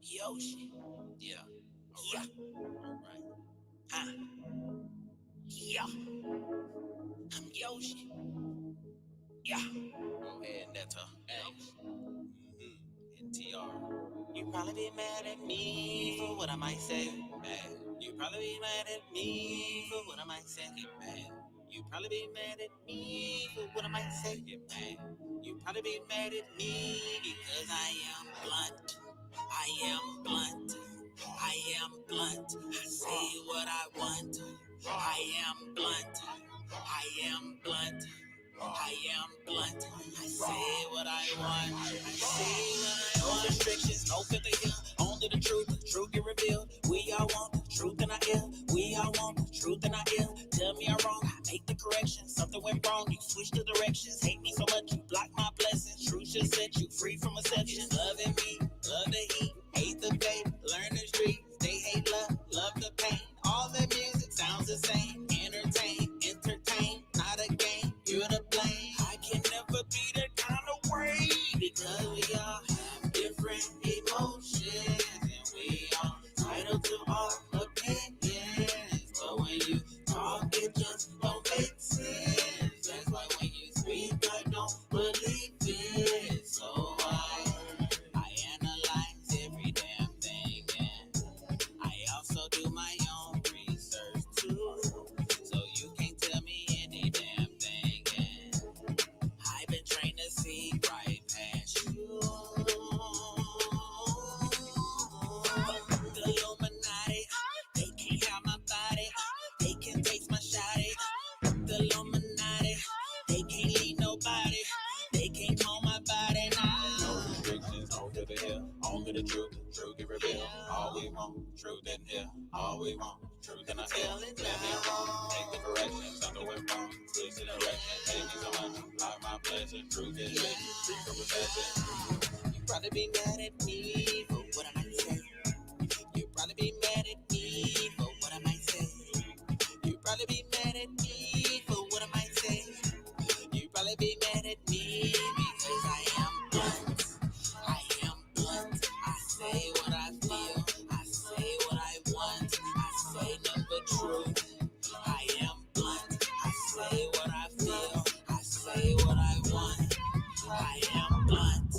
Yoshi. Yeah. Yeah. All right. Huh. Yeah. I'm Yoshi. Yeah. Go ahead, Neto. Hey. NTR. You probably be mad at me for what I might say. Bad. You probably be mad at me for what I might say. Bad. You probably be mad at me for what I might say. Bad. You probably be mad at me because I am blunt. I am blunt. I am blunt. I say what I want. I am blunt. I am blunt. I am blunt. I say what I want. I say what I want. No restrictions, no filter here. Only the truth. The truth get revealed. We all want the truth and I ill. We all want the truth and I ill. Tell me I'm wrong. I make the correction. Something went wrong. You switch the directions. Hate me so much you block my blessings. Truth should set you free from exceptions. Loving me, love the heat, hate the babe, learn the street. They hate love, love the pain. All the music sounds the same. Entertain, not a game. You're to blame. I can never be that kind of way because we all have different emotions and we all entitled to our opinions. But when you talk, it just don't make sense. That's why when you speak, I don't believe it. So I analyze every damn thing and I also do my own research too. So you can't tell me any damn thing and I've been trained to see right past you. The Illuminati, they can't have my body. They can taste my shotty. The Illuminati, they can't leave nobody. They can't call my body now. No restrictions, no filter here. Only the truth, truth get revealed. All we want, truth in here. All we want, truth in our tell it down. Take the correction, something went wrong. Switch the direction, take me so much. Like my pleasure, truth is lit. Free from possession. You probably be mad at me for what I might say. You probably be mad at me for what I might say. You probably be mad at me for what I might say. You probably be mad at me because I am blunt. I am blunt. I say what I feel. I say what I want. I say number truth. I am blunt. I say what I feel. I say what I want. I am blunt.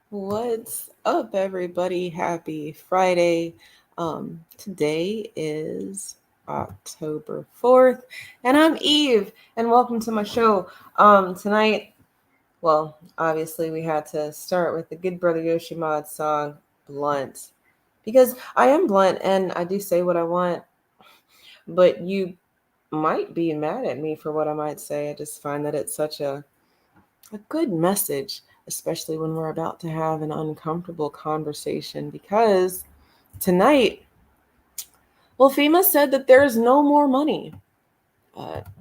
What's up, everybody? Happy Friday. Today is October 4th, and I'm Eve, and welcome to my show. Tonight, well, obviously, we had to start with the Good Brother Yoshimod song, Blunt, because I am blunt and I do say what I want, but you might be mad at me for what I might say. I just find that it's such a good message, especially when we're about to have an uncomfortable conversation. Because tonight, well, FEMA said that there's no more money.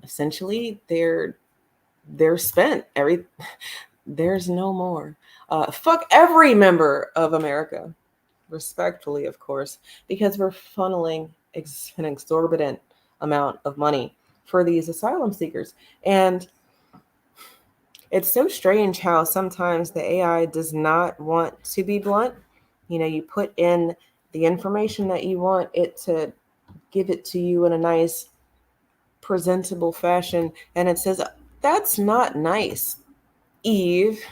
Essentially, they're spent. There's no more. Fuck every member of America, respectfully, of course, because we're funneling an exorbitant amount of money for these asylum seekers. And it's so strange how sometimes the AI does not want to be blunt. You know, you put in the information that you want it to give it to you in a nice, presentable fashion, and it says, "That's not nice, Eve.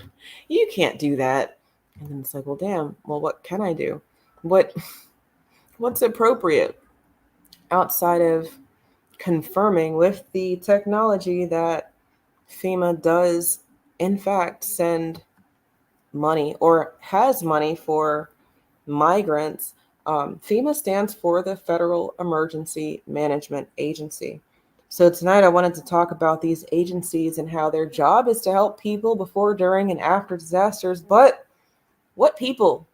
You can't do that." And then it's like, well, damn. Well, what can I do? What what's appropriate outside of confirming with the technology that FEMA does, in fact, send money or has money for migrants. FEMA stands for the Federal Emergency Management Agency. So tonight I wanted to talk about these agencies and how their job is to help people before, during, and after disasters. But what people?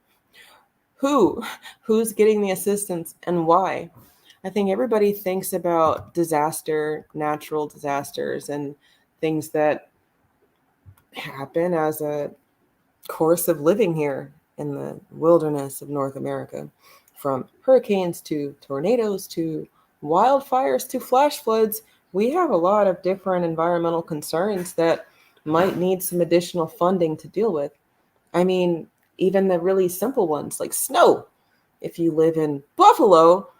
Who? Who's getting the assistance and why? I think everybody thinks about natural disasters, and things that happen as a course of living here in the wilderness of North America, from hurricanes to tornadoes to wildfires to flash floods, we have a lot of different environmental concerns that might need some additional funding to deal with. I mean, even the really simple ones like snow. If you live in Buffalo,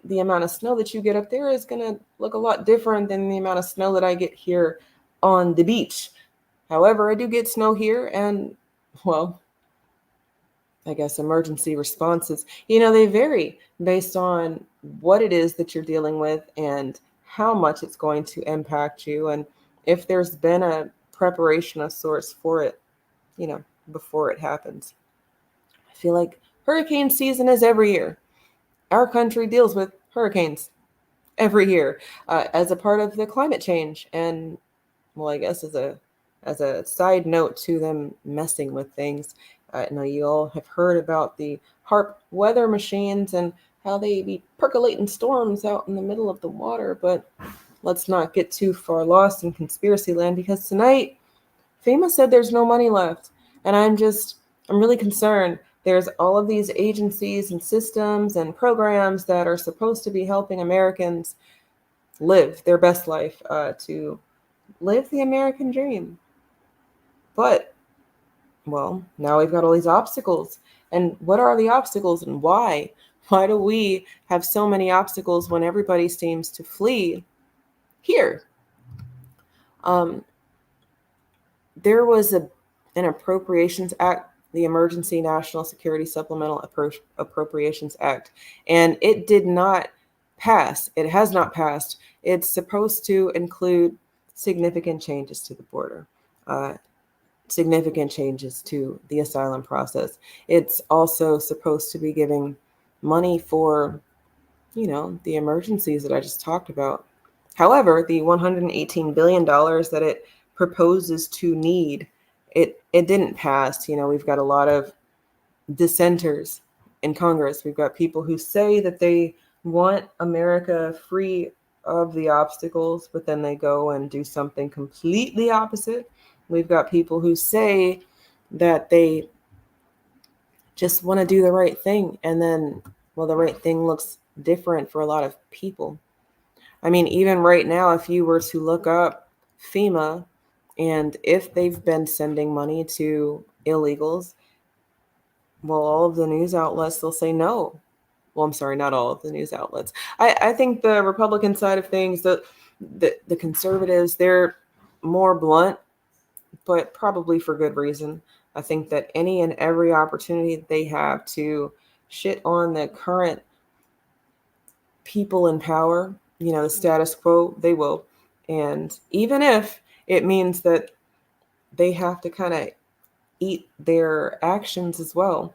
the amount of snow that you get up there is going to look a lot different than the amount of snow that I get here on the beach. However, I do get snow here, and well, I guess emergency responses, they vary based on what it is that you're dealing with and how much it's going to impact you, and if there's been a preparation of sorts for it, you know, before it happens. I feel like hurricane season is every year. Our country deals with hurricanes every year as a part of the climate change. And well, I guess as a side note to them messing with things, I know you all have heard about the HARP weather machines and how they be percolating storms out in the middle of the water. But let's not get too far lost in conspiracy land because tonight FEMA said there's no money left. And I'm really concerned. There's all of these agencies and systems and programs that are supposed to be helping Americans live their best life, to live the American dream. But, well, now we've got all these obstacles. And what are the obstacles and why? Why do we have so many obstacles when everybody seems to flee here? Um, there was an Appropriations Act, the Emergency National Security Supplemental Appropriations Act, and it did not pass. It has not passed. It's supposed to include significant changes to the border, uh, significant changes to the asylum process. It's also supposed to be giving money for, the emergencies that I just talked about. However, the $118 billion that it proposes to need, it didn't pass. We've got a lot of dissenters in Congress. We've got people who say that they want America free of the obstacles, but then they go and do something completely opposite. We've got people who say that they just want to do the right thing, and then, well, the right thing looks different for a lot of people. I mean, even right now, if you were to look up FEMA and if they've been sending money to illegals, well, all of the news outlets, they'll say no. Well, I'm sorry, not all of the news outlets. I think the Republican side of things, the conservatives, they're more blunt, but probably for good reason. I think that any and every opportunity that they have to shit on the current people in power, the status quo, they will. And even if it means that they have to kind of eat their actions as well.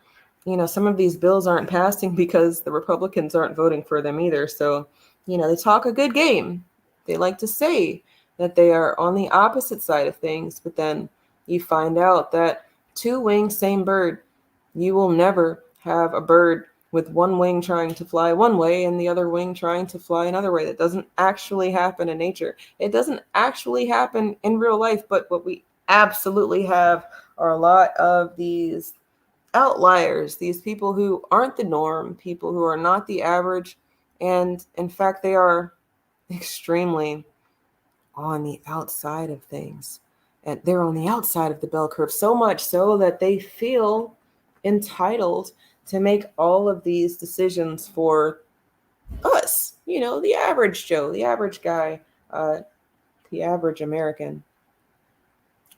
Some of these bills aren't passing because the Republicans aren't voting for them either. So, they talk a good game. They like to say that they are on the opposite side of things, but then you find out that two wings, same bird. You will never have a bird with one wing trying to fly one way and the other wing trying to fly another way. That doesn't actually happen in nature. It doesn't actually happen in real life, but what we absolutely have are a lot of these outliers, these people who aren't the norm, people who are not the average, and in fact, they are extremely on the outside of things. And they're on the outside of the bell curve, so much so that they feel entitled to make all of these decisions for us, the average Joe, the average guy, the average American.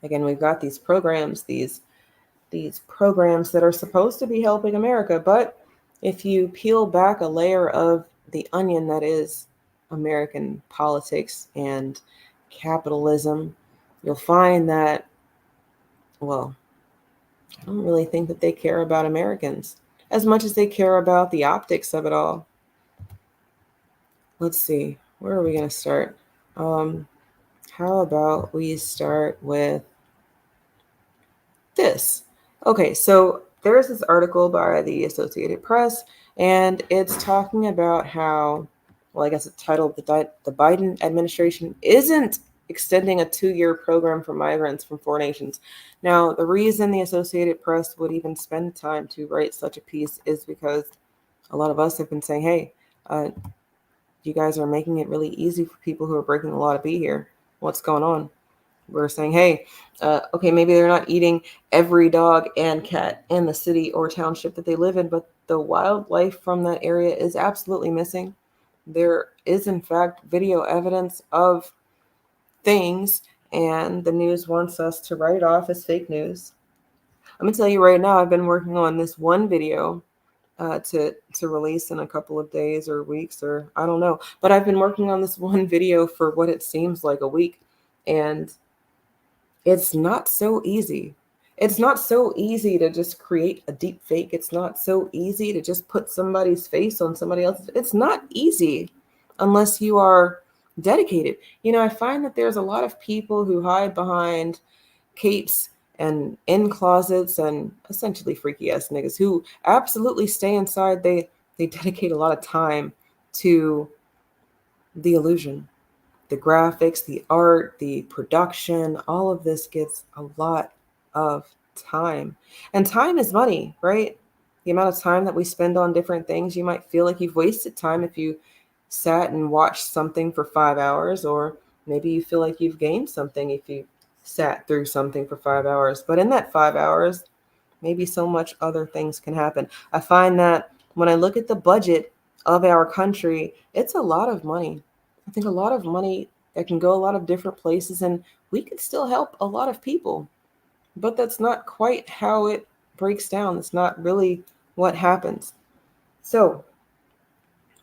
Again, we've got these programs that are supposed to be helping America. But if you peel back a layer of the onion that is American politics and capitalism, you'll find that, well, I don't really think that they care about Americans as much as they care about the optics of it all. Let's see, where are we going to start? Um, how about we start with this. Okay, so there's this article by the Associated Press, and it's talking about how, well, I guess it's titled the Biden administration isn't extending a 2-year program for migrants from foreign nations. Now, the reason the Associated Press would even spend time to write such a piece is because a lot of us have been saying, hey, You guys are making it really easy for people who are breaking the law to be here. What's going on? We're saying, hey, okay, maybe they're not eating every dog and cat in the city or township that they live in, but the wildlife from that area is absolutely missing. There is, in fact, video evidence of things, and the news wants us to write it off as fake news. I'm gonna tell you right now, I've been working on this one video to release in a couple of days or weeks, or I don't know. But I've been working on this one video for what it seems like a week, and it's not so easy. It's not so easy to just create a deep fake. It's not so easy to just put somebody's face on somebody else's. It's not easy unless you are dedicated. You know, I find that there's a lot of people who hide behind capes and in closets and essentially freaky ass niggas who absolutely stay inside. They dedicate a lot of time to the illusion, the graphics, the art, the production. All of this gets a lot of time. And time is money, right? The amount of time that we spend on different things, you might feel like you've wasted time if you sat and watched something for 5 hours, or maybe you feel like you've gained something if you sat through something for 5 hours. But in that 5 hours, maybe so much other things can happen. I find that when I look at the budget of our country, it's a lot of money. I think a lot of money that can go a lot of different places, and we could still help a lot of people. But that's not quite how it breaks down. It's not really what happens. So,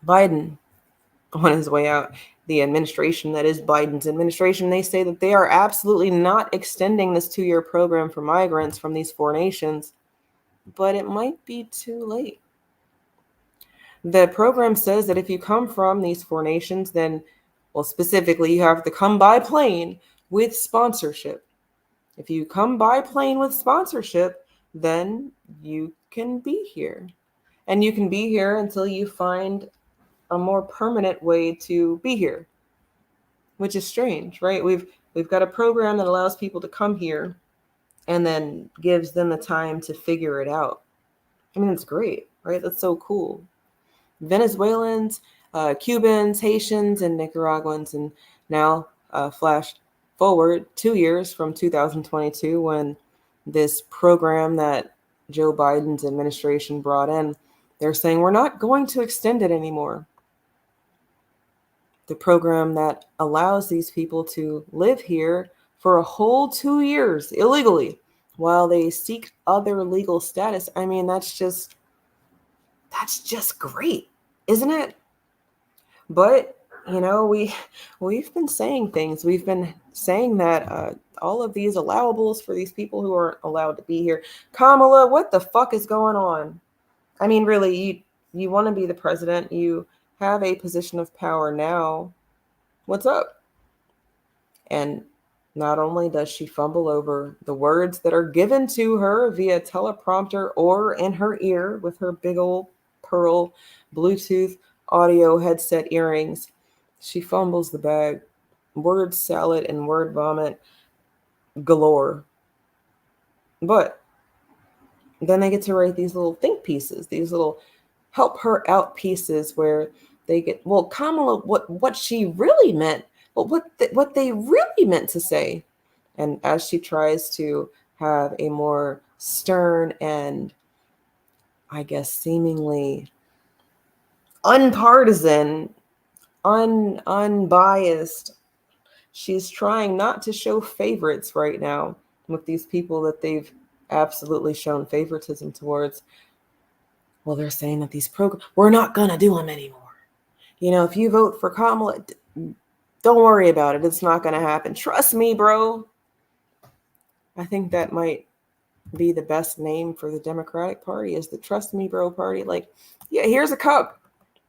Biden, on his way out, the administration that is Biden's administration, they say that they are absolutely not extending this 2-year program for migrants from these 4 nations, but it might be too late. The program says that if you come from these 4 nations, then, well, specifically, you have to come by plane with sponsorship. If you come by plane with sponsorship, then you can be here. And you can be here until you find a more permanent way to be here, which is strange, right? We've got a program that allows people to come here and then gives them the time to figure it out. I mean, it's great, right? That's so cool. Venezuelans, Cubans, Haitians, and Nicaraguans, and now flash forward 2 years from 2022 when this program that Joe Biden's administration brought in, they're saying we're not going to extend it anymore. The program that allows these people to live here for a whole 2 years illegally while they seek other legal status. I mean, that's just great, isn't it? But you know, we've been saying things. We've been saying that all of these allowables for these people who aren't allowed to be here. Kamala, what the fuck is going on? I mean, really, you want to be the president. You have a position of power now. What's up? And not only does she fumble over the words that are given to her via teleprompter or in her ear with her big old pearl Bluetooth audio headset earrings, she fumbles the bag. Word salad and word vomit galore. But then they get to write these little think pieces, these little help her out pieces where they get, well, Kamala, what she really meant, but what they really meant to say. And as she tries to have a more stern and, I guess, seemingly unpartisan, unbiased, she's trying not to show favorites right now with these people that they've absolutely shown favoritism towards. Well, they're saying that these programs, we're not going to do them anymore. You know, if you vote for Kamala, don't worry about it. It's not going to happen. Trust me, bro. I think that might be the best name for the Democratic Party, is the Trust Me Bro Party. Like, yeah, here's a cup.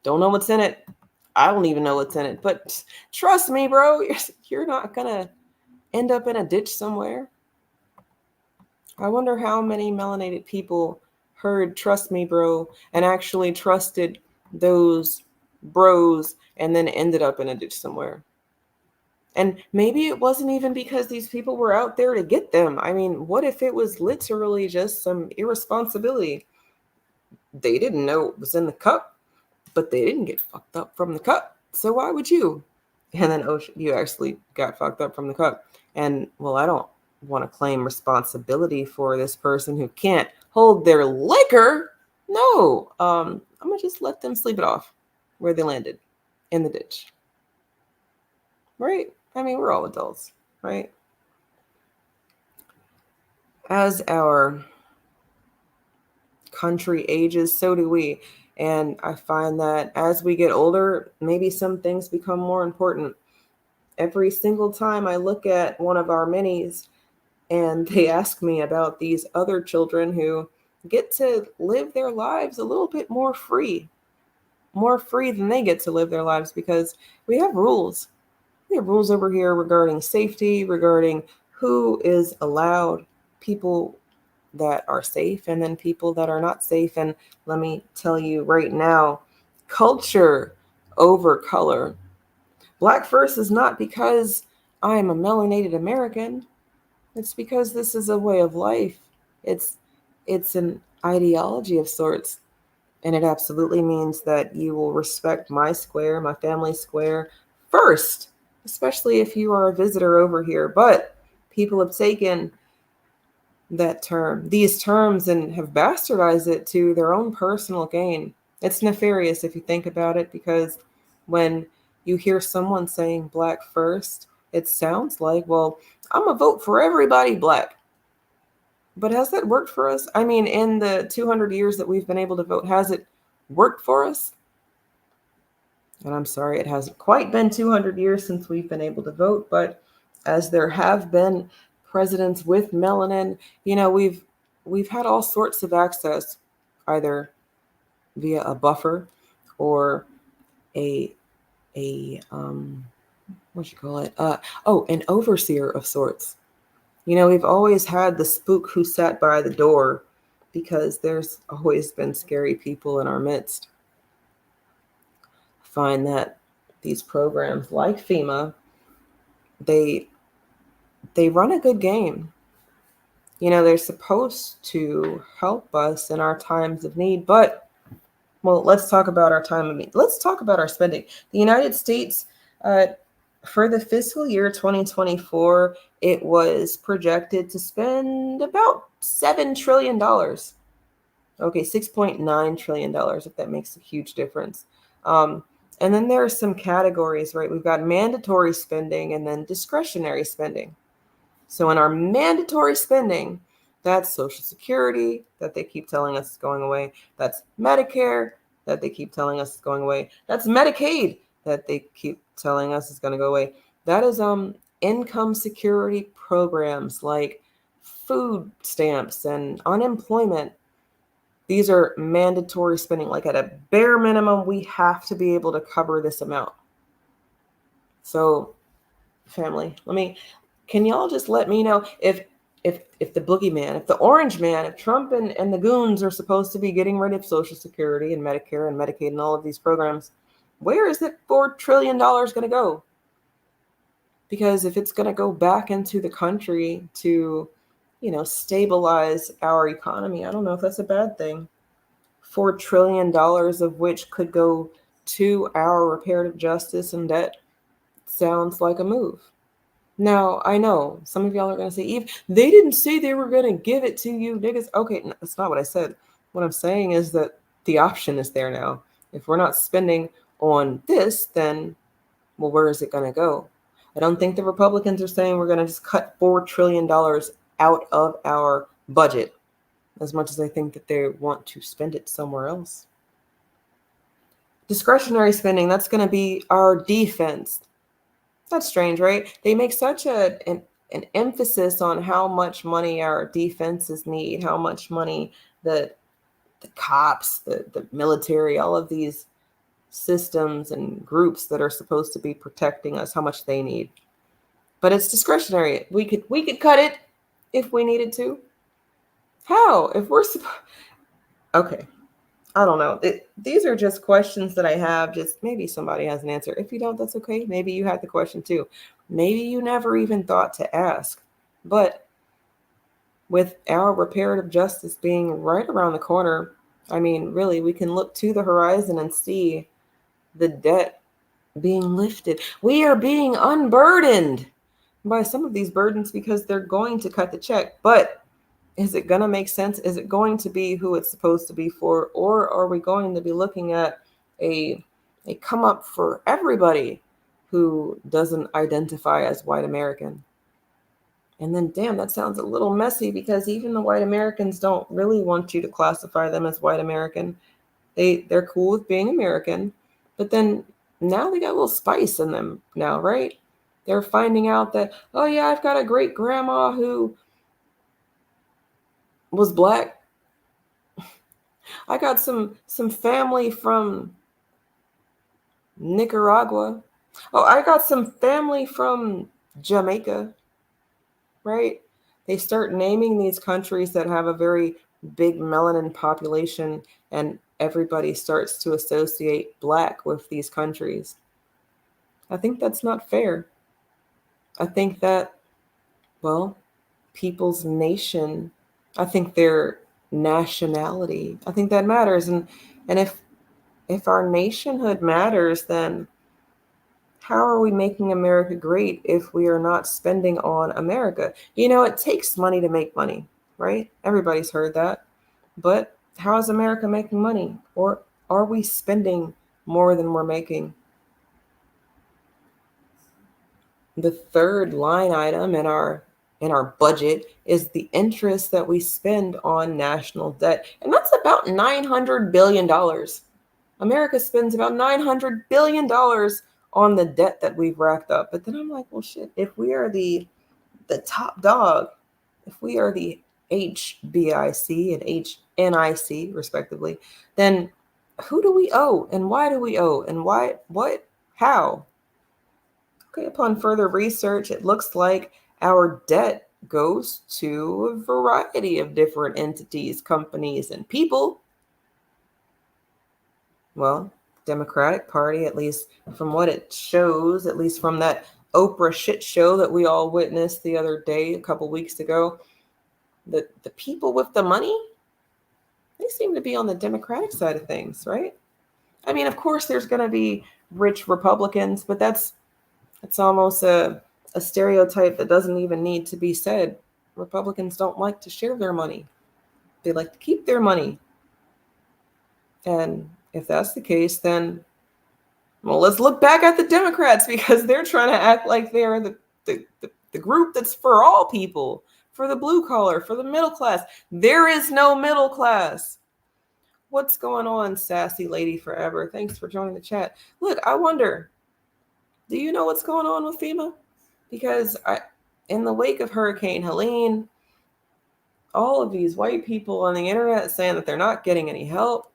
Don't know what's in it. I don't even know what's in it. But trust me, bro, you're not going to end up in a ditch somewhere. I wonder how many melanated people heard Trust Me Bro and actually trusted those bros and then ended up in a ditch somewhere. And maybe it wasn't even because these people were out there to get them. I mean, what if it was literally just some irresponsibility? They didn't know it was in the cup, but they didn't get fucked up from the cup. So why would you? And then, oh, you actually got fucked up from the cup. And, well, I don't want to claim responsibility for this person who can't hold their liquor. No, I'm going to just let them sleep it off where they landed, in the ditch. Right? I mean, we're all adults, right? As our country ages, so do we. And I find that as we get older, maybe some things become more important. Every single time I look at one of our minis and they ask me about these other children who get to live their lives a little bit more free than they get to live their lives because we have rules. We have rules over here regarding safety, regarding who is allowed, people that are safe, and then people that are not safe. And let me tell you right now, culture over color. Black first is not because I am a melanated American. It's because this is a way of life. It's it's an ideology of sorts, and it absolutely means that you will respect my square, my family square first, especially if you are a visitor over here. But people have taken these terms, and have bastardized it to their own personal gain. It's nefarious if you think about it, because when you hear someone saying black first, it sounds like, well, I'm gonna vote for everybody black. But has that worked for us? I mean, in the 200 years that we've been able to vote, has it worked for us? And I'm sorry, it hasn't quite been 200 years since we've been able to vote, but as there have been presidents with melanin, we've had all sorts of access, either via a buffer or a what you call it? An overseer of sorts. We've always had the spook who sat by the door, because there's always been scary people in our midst. Find that these programs like FEMA, they they run a good game. They're supposed to help us in our times of need, but, well, let's talk about our time of need. Let's talk about our spending. The United States, uh, for the fiscal year 2024, it was projected to spend about $7 trillion. Okay, $6.9 trillion, if that makes a huge difference. And then there are some categories, right? We've got mandatory spending and then discretionary spending. So in our mandatory spending, that's Social Security that they keep telling us is going away. That's Medicare that they keep telling us is going away. That's Medicaid that they keep telling us is going to go away. That is income security programs like food stamps and unemployment. These are mandatory spending. Like, at a bare minimum, we have to be able to cover this amount. So, family, can y'all just let me know if the boogeyman, if the orange man, if Trump and the goons are supposed to be getting rid of Social Security and Medicare and Medicaid and all of these programs, where is that $4 trillion going to go? Because if it's going to go back into the country to, stabilize our economy, I don't know if that's a bad thing. $4 trillion of which could go to our reparative justice and debt sounds like a move. Now, I know some of y'all are going to say, Eve, they didn't say they were going to give it to you, niggas. Okay, no, that's not what I said. What I'm saying is that the option is there now. If we're not spending on this, then, well, where is it going to go? I don't think the Republicans are saying we're going to just cut $4 trillion out of our budget, as much as I think that they want to spend it somewhere else. Discretionary spending, that's going to be our defense. That's strange, right? They make such an emphasis on how much money our defenses need, how much money the cops, the military, all of these systems and groups that are supposed to be protecting us, how much they need. But it's discretionary. We could cut it if we needed to. How? If we're okay. I don't know. These are just questions that I have. Just maybe somebody has an answer. If you don't, that's okay. Maybe you had the question too. Maybe you never even thought to ask. But with our reparative justice being right around the corner, I mean, really, we can look to the horizon and see the debt being lifted. We are being unburdened by some of these burdens because they're going to cut the check. But is it going to make sense? Is it going to be who it's supposed to be for? Or are we going to be looking at a, a come up for everybody who doesn't identify as white American? And then, damn, that sounds a little messy because even the white Americans don't really want you to classify them as white American. They're cool with being American, but then now they got a little spice in them now, right? They're finding out that, oh yeah, I've got a great grandma who was black. I got some family from Nicaragua. Oh, I got some family from Jamaica, right? They start naming these countries that have a very big melanin population, and everybody starts to associate black with these countries. I think that's not fair. I think that, well, people's nation, I think their nationality, I think that matters. And if our nationhood matters, then how are we making America great if we are not spending on America? You know, it takes money to make money, right? Everybody's heard that. But how is America making money? Or are we spending more than we're making? The third line item in our budget is the interest that we spend on national debt. And that's about $900 billion. America spends about $900 billion on the debt that we've racked up. But then I'm like, well shit, if we are the top dog, if we are the HBIC and HNIC respectively, then who do we owe and why do we owe and why, what, how? Okay, upon further research, it looks like our debt goes to a variety of different entities, companies, and people. Well, Democratic Party, at least from what it shows, at least from that Oprah shit show that we all witnessed the other day, a couple weeks ago, the people with the money, they seem to be on the Democratic side of things, right? I mean, of course, there's going to be rich Republicans, but it's almost a stereotype that doesn't even need to be said. Republicans don't like to share their money. They like to keep their money. And if that's the case, then, well, let's look back at the Democrats because they're trying to act like they're the group that's for all people, for the blue collar, for the middle class. There is no middle class. What's going on, sassy lady forever? Thanks for joining the chat. Look, I wonder, do you know what's going on with FEMA? Because in the wake of Hurricane Helene, all of these white people on the internet saying that they're not getting any help.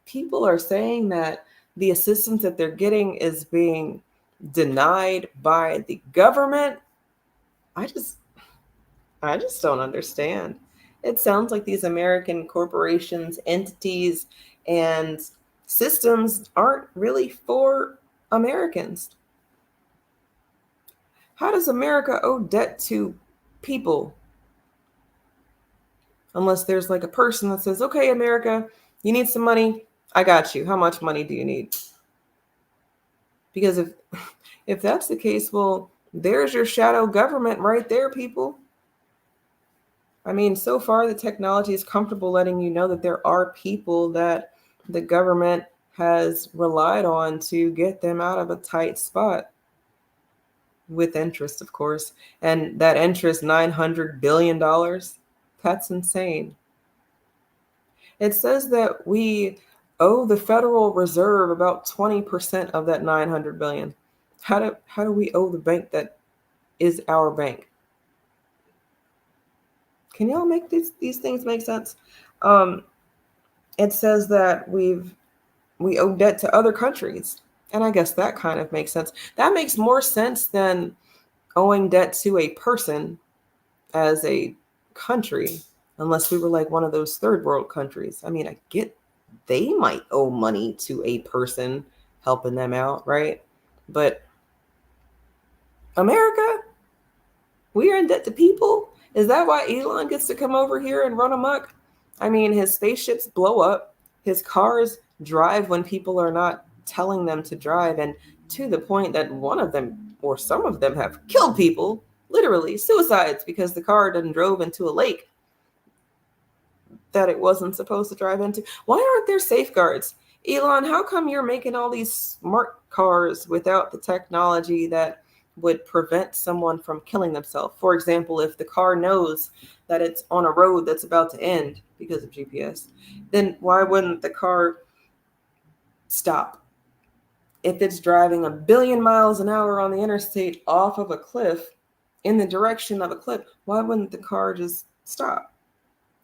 People are saying that the assistance that they're getting is being denied by the government. I just don't understand. It sounds like these American corporations, entities, and systems aren't really for Americans. How does America owe debt to people? Unless there's like a person that says, okay, America, you need some money. I got you. How much money do you need? Because if that's the case, well, there's your shadow government right there, people. I mean, so far the technology is comfortable letting you know that there are people that the government has relied on to get them out of a tight spot. With interest, of course. And that interest, $900 billion, that's insane. It says that we owe the Federal Reserve about 20% of that 900 billion. How do we owe the bank that is our bank? Can y'all make these things make sense? It says that we owe debt to other countries. And I guess that kind of makes sense. That makes more sense than owing debt to a person as a country, unless we were like one of those third world countries. I mean, I get they might owe money to a person helping them out, right? But America, we are in debt to people? Is that why Elon gets to come over here and run amok? I mean, his spaceships blow up, his cars drive when people are not telling them to drive, and to the point that one of them or some of them have killed people, literally suicides, because the car done drove into a lake that it wasn't supposed to drive into. Why aren't there safeguards? Elon, how come you're making all these smart cars without the technology that would prevent someone from killing themselves? For example, if the car knows that it's on a road that's about to end because of GPS, then why wouldn't the car stop? If it's driving a billion miles an hour on the interstate off of a cliff in the direction of a cliff, why wouldn't the car just stop?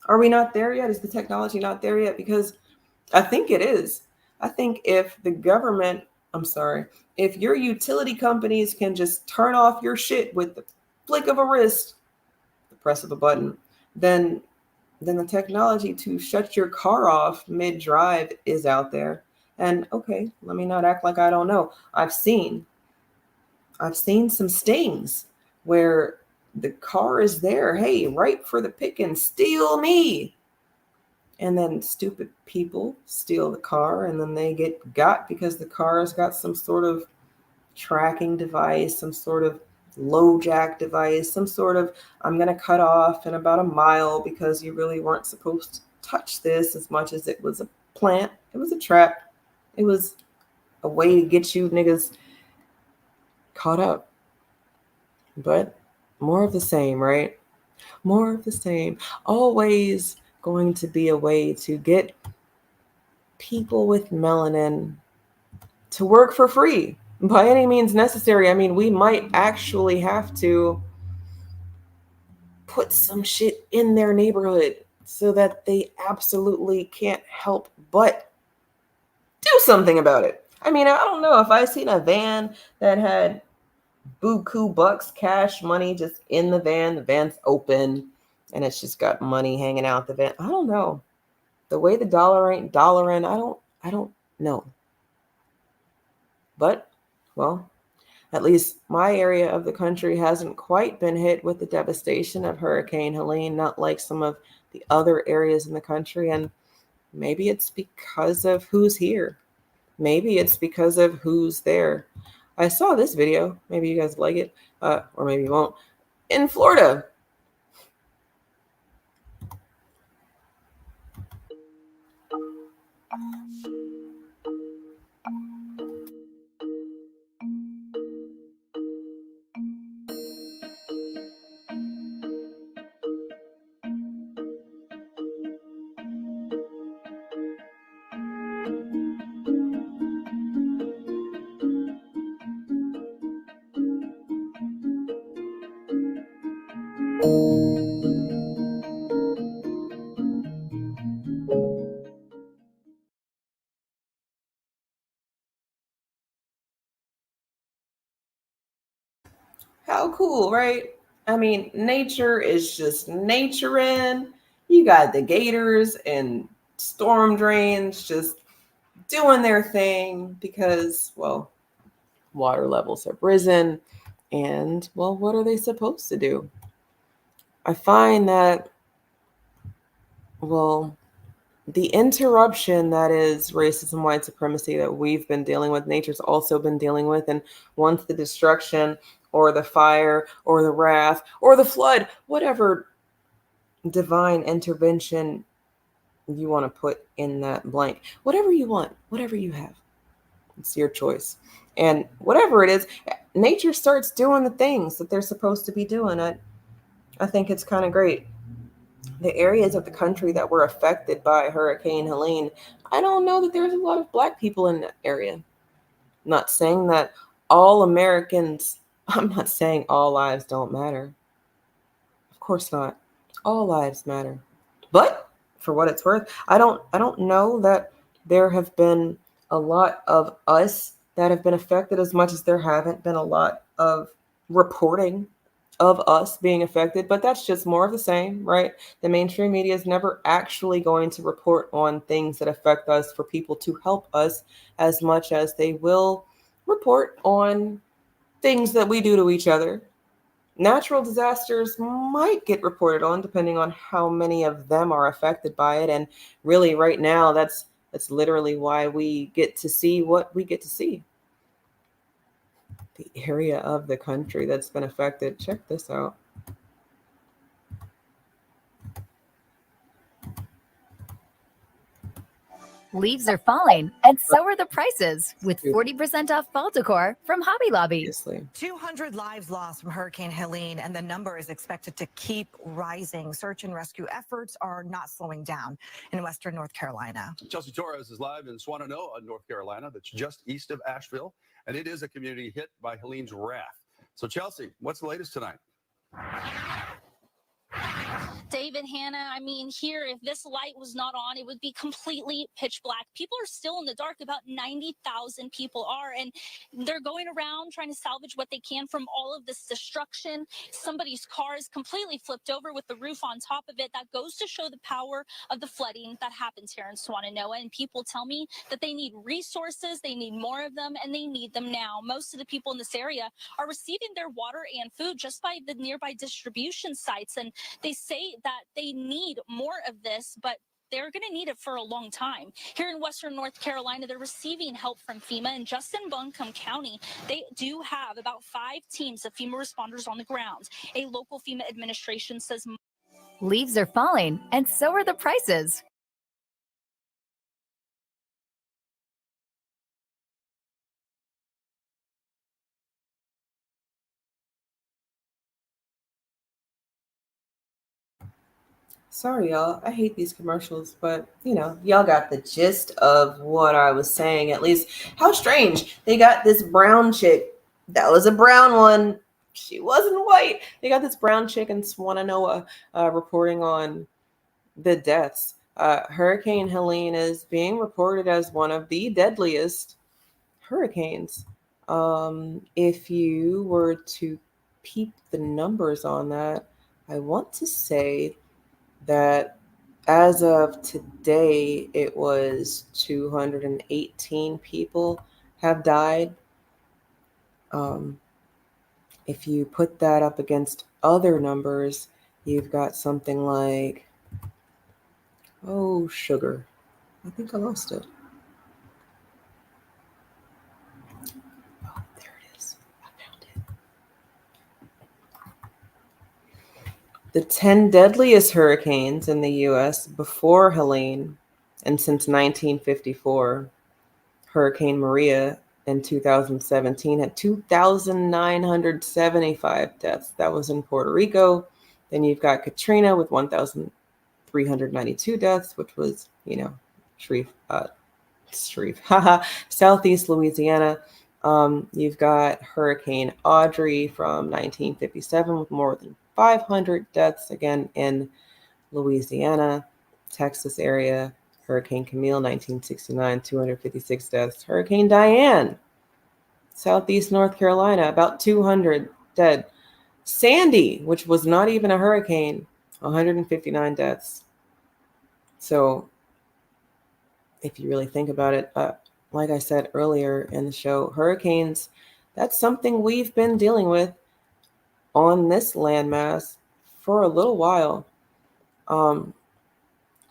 Are we not there yet? Is the technology not there yet? Because I think it is. I think if the government, I'm sorry, if your utility companies can just turn off your shit with the flick of a wrist, the press of a button, then the technology to shut your car off mid-drive is out there. And okay, let me not act like I don't know. I've seen some stings where the car is there, hey, ripe for the picking, steal me. And then stupid people steal the car, and then they get got because the car's got some sort of tracking device, some sort of low jack device, some sort of I'm going to cut off in about a mile because you really weren't supposed to touch this, as much as it was a plant. It was a trap. It was a way to get you niggas caught up. But more of the same, right? More of the same. Always going to be a way to get people with melanin to work for free by any means necessary. I mean, we might actually have to put some shit in their neighborhood so that they absolutely can't help but do something about it. I mean, I don't know if I seen a van that had buku bucks, cash money just in the van's open, and it's just got money hanging out the van. I don't know. The way the dollar ain't dollaring, I don't know. But, well, at least my area of the country hasn't quite been hit with the devastation of Hurricane Helene, not like some of the other areas in the country. And maybe it's because of who's here. Maybe it's because of who's there. I saw this video. Maybe you guys like it, or maybe you won't. In Florida, how cool, right? I mean, nature is just naturing. You got the gators and storm drains just doing their thing because, well, water levels have risen. And, well, what are they supposed to do? I find that, well, the interruption that is racism, white supremacy that we've been dealing with, nature's also been dealing with. And once the destruction or the fire or the wrath or the flood, whatever divine intervention you want to put in that blank, whatever you want, whatever you have, it's your choice. And whatever it is, nature starts doing the things that they're supposed to be doing. I think it's kind of great. The areas of the country that were affected by Hurricane Helene, I don't know that there's a lot of Black people in that area. I'm not saying that all Americans, I'm not saying all lives don't matter. Of course not. All lives matter. But for what it's worth, I don't know that there have been a lot of us that have been affected as much as there haven't been a lot of reporting of us being affected, but that's just more of the same, right? The mainstream media is never actually going to report on things that affect us for people to help us as much as they will report on things that we do to each other. Natural disasters might get reported on depending on how many of them are affected by it. And really, right now, that's That's literally why we get to see what we get to see. The area of the country that's been affected. Check this out. Leaves are falling, and so are the prices, with 40% off fall decor from Hobby Lobby. Obviously. 200 lives lost from Hurricane Helene, and the number is expected to keep rising. Search and rescue efforts are not slowing down in western North Carolina. Chelsea Torres is live in Swannanoa, North Carolina. That's just east of Asheville, and it is a community hit by Helene's wrath. So, Chelsea, what's the latest tonight? David, Hannah, I mean, here, if this light was not on, it would be completely pitch black. People are still in the dark. About 90,000 people are, and they're going around trying to salvage what they can from all of this destruction. Somebody's car is completely flipped over with the roof on top of it. That goes to show the power of the flooding that happens here in Swannanoa. And people tell me that they need resources, they need more of them, and they need them now. Most of the people in this area are receiving their water and food just by the nearby distribution sites, and they say that they need more of this, but they're going to need it for a long time. Here in western North Carolina, they're receiving help from FEMA, and just in Buncombe County, they do have about 5 teams of FEMA responders on the ground. A local FEMA administration says Leaves are falling, and so are the prices. Sorry, y'all. I hate these commercials, but y'all got the gist of what I was saying. At least, how strange. They got this brown chick. That was a brown one. She wasn't white. They got this brown chick in Swannanoa reporting on the deaths. Hurricane Helene is being reported as one of the deadliest hurricanes. If you were to peep the numbers on that, I want to say that as of today, it was 218 people have died. If you put that up against other numbers, you've got something like, oh, sugar. I think I lost it. Oh, there it is. I found it. The 10 deadliest hurricanes in the U.S. before Helene and since 1954, Hurricane Maria in 2017 had 2,975 deaths. That was in Puerto Rico. Then you've got Katrina with 1,392 deaths, which was, Southeast Louisiana. You've got Hurricane Audrey from 1957 with more than 500 deaths, again in Louisiana, Texas area. Hurricane Camille, 1969, 256 deaths. Hurricane Diane, Southeast North Carolina, about 200 dead. Sandy, which was not even a hurricane, 159 deaths. So if you really think about it, like I said earlier in the show, hurricanes, that's something we've been dealing with on this landmass for a little while.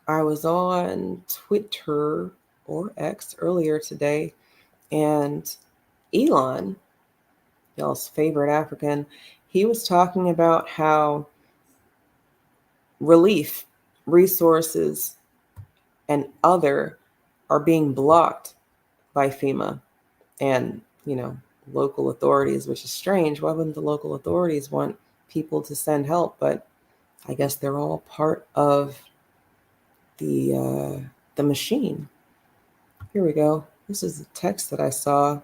I was on Twitter or X earlier today, and Elon, y'all's favorite African, he was talking about how relief, resources, and other are being blocked by FEMA and, local authorities, which is strange. Why wouldn't the local authorities want people to send help? But I guess they're all part of the machine. Here we go. This is a text that I saw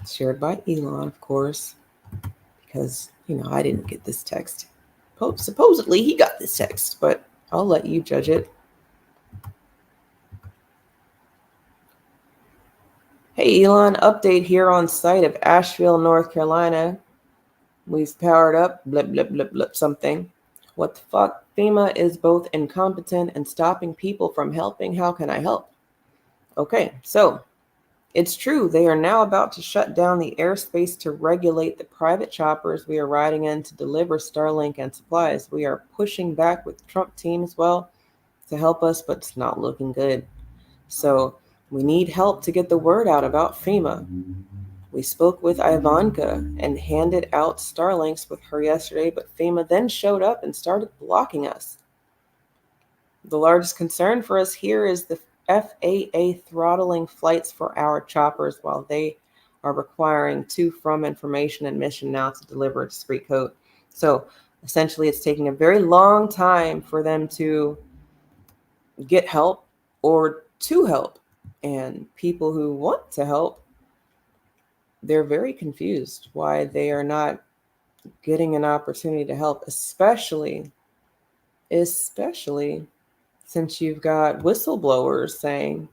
shared by Elon, of course, because, I didn't get this text. Supposedly he got this text, but I'll let you judge it. Hey, Elon, update here on site of Asheville, North Carolina. We've powered up, blip, blip, blip, blip, something. What the fuck? FEMA is both incompetent and stopping people from helping. How can I help? Okay, so it's true. They are now about to shut down the airspace to regulate the private choppers we are riding in to deliver Starlink and supplies. We are pushing back with Trump team as well to help us, but it's not looking good. So we need help to get the word out about FEMA. We spoke with Ivanka and handed out Starlinks with her yesterday, but FEMA then showed up and started blocking us. The largest concern for us here is the FAA throttling flights for our choppers while they are requiring to-from information and mission now to deliver a discrete code. So essentially, it's taking a very long time for them to get help or to help. And people who want to help, they're very confused why they are not getting an opportunity to help, especially since you've got whistleblowers saying,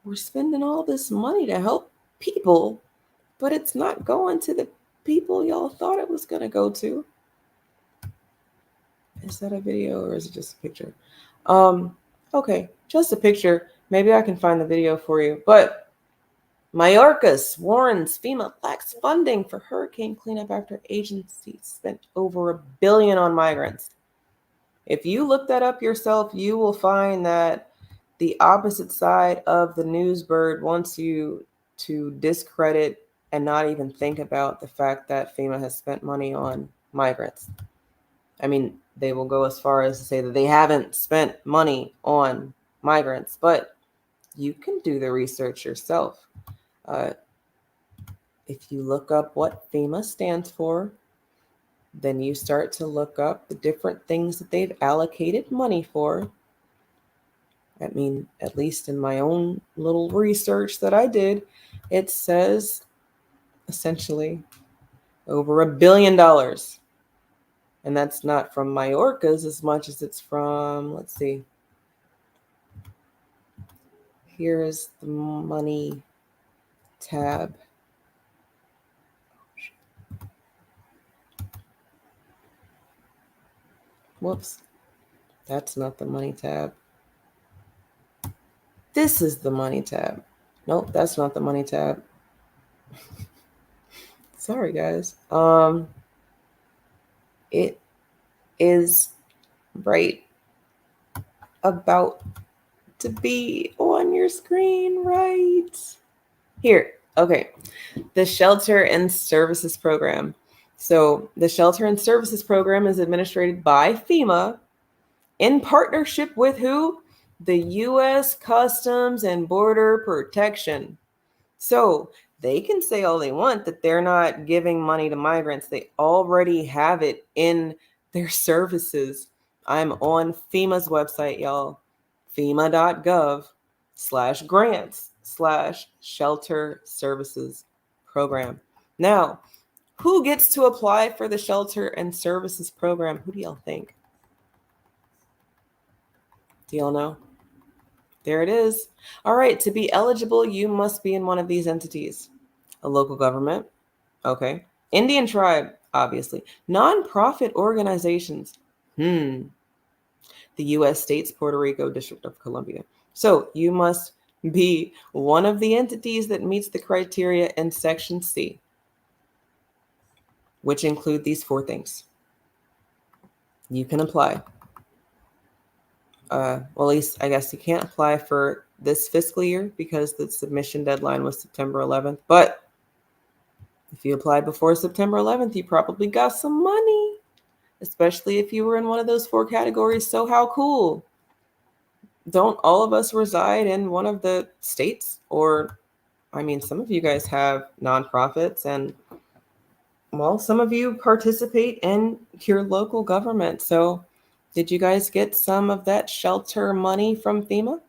we're spending all this money to help people, but it's not going to the people y'all thought it was going to go to. Is that a video or is it just a picture? Okay, just a picture. Maybe I can find the video for you. But Mayorkas warns FEMA lacks funding for hurricane cleanup after agencies spent over $1 billion on migrants. If you look that up yourself, you will find that the opposite side of the news bird wants you to discredit and not even think about the fact that FEMA has spent money on migrants. I mean, they will go as far as to say that they haven't spent money on migrants, but you can do the research yourself. If you look up what FEMA stands for, then you start to look up the different things that they've allocated money for. I mean, at least in my own little research that I did, it says essentially over $1 billion. And that's not from Mayorkas as much as it's from, let's see. Here is the money tab. Whoops. That's not the money tab. This is the money tab. Nope, that's not the money tab. Sorry, guys. It is right about to be on your screen right here. Okay. The Shelter and Services Program. So the Shelter and Services Program is administered by FEMA in partnership with who? The U.S. Customs and Border Protection. So they can say all they want that they're not giving money to migrants. They already have it in their services. I'm on FEMA's website, y'all. FEMA.gov/grants/shelter services program. Now, who gets to apply for the shelter and services program? Who do y'all think? Do y'all know? There it is. All right, to be eligible, you must be in one of these entities. A local government, okay. Indian tribe, obviously. Nonprofit organizations, the U.S. states, Puerto Rico, District of Columbia. So you must be one of the entities that meets the criteria in Section C, which include these 4 things. You can apply. Well, at least I guess you can't apply for this fiscal year because the submission deadline was September 11th. But if you applied before September 11th, you probably got some money, especially if you were in one of those 4 categories. So how cool. Don't all of us reside in one of the states? Or, I mean, some of you guys have nonprofits and, well, some of you participate in your local government. So did you guys get some of that shelter money from FEMA?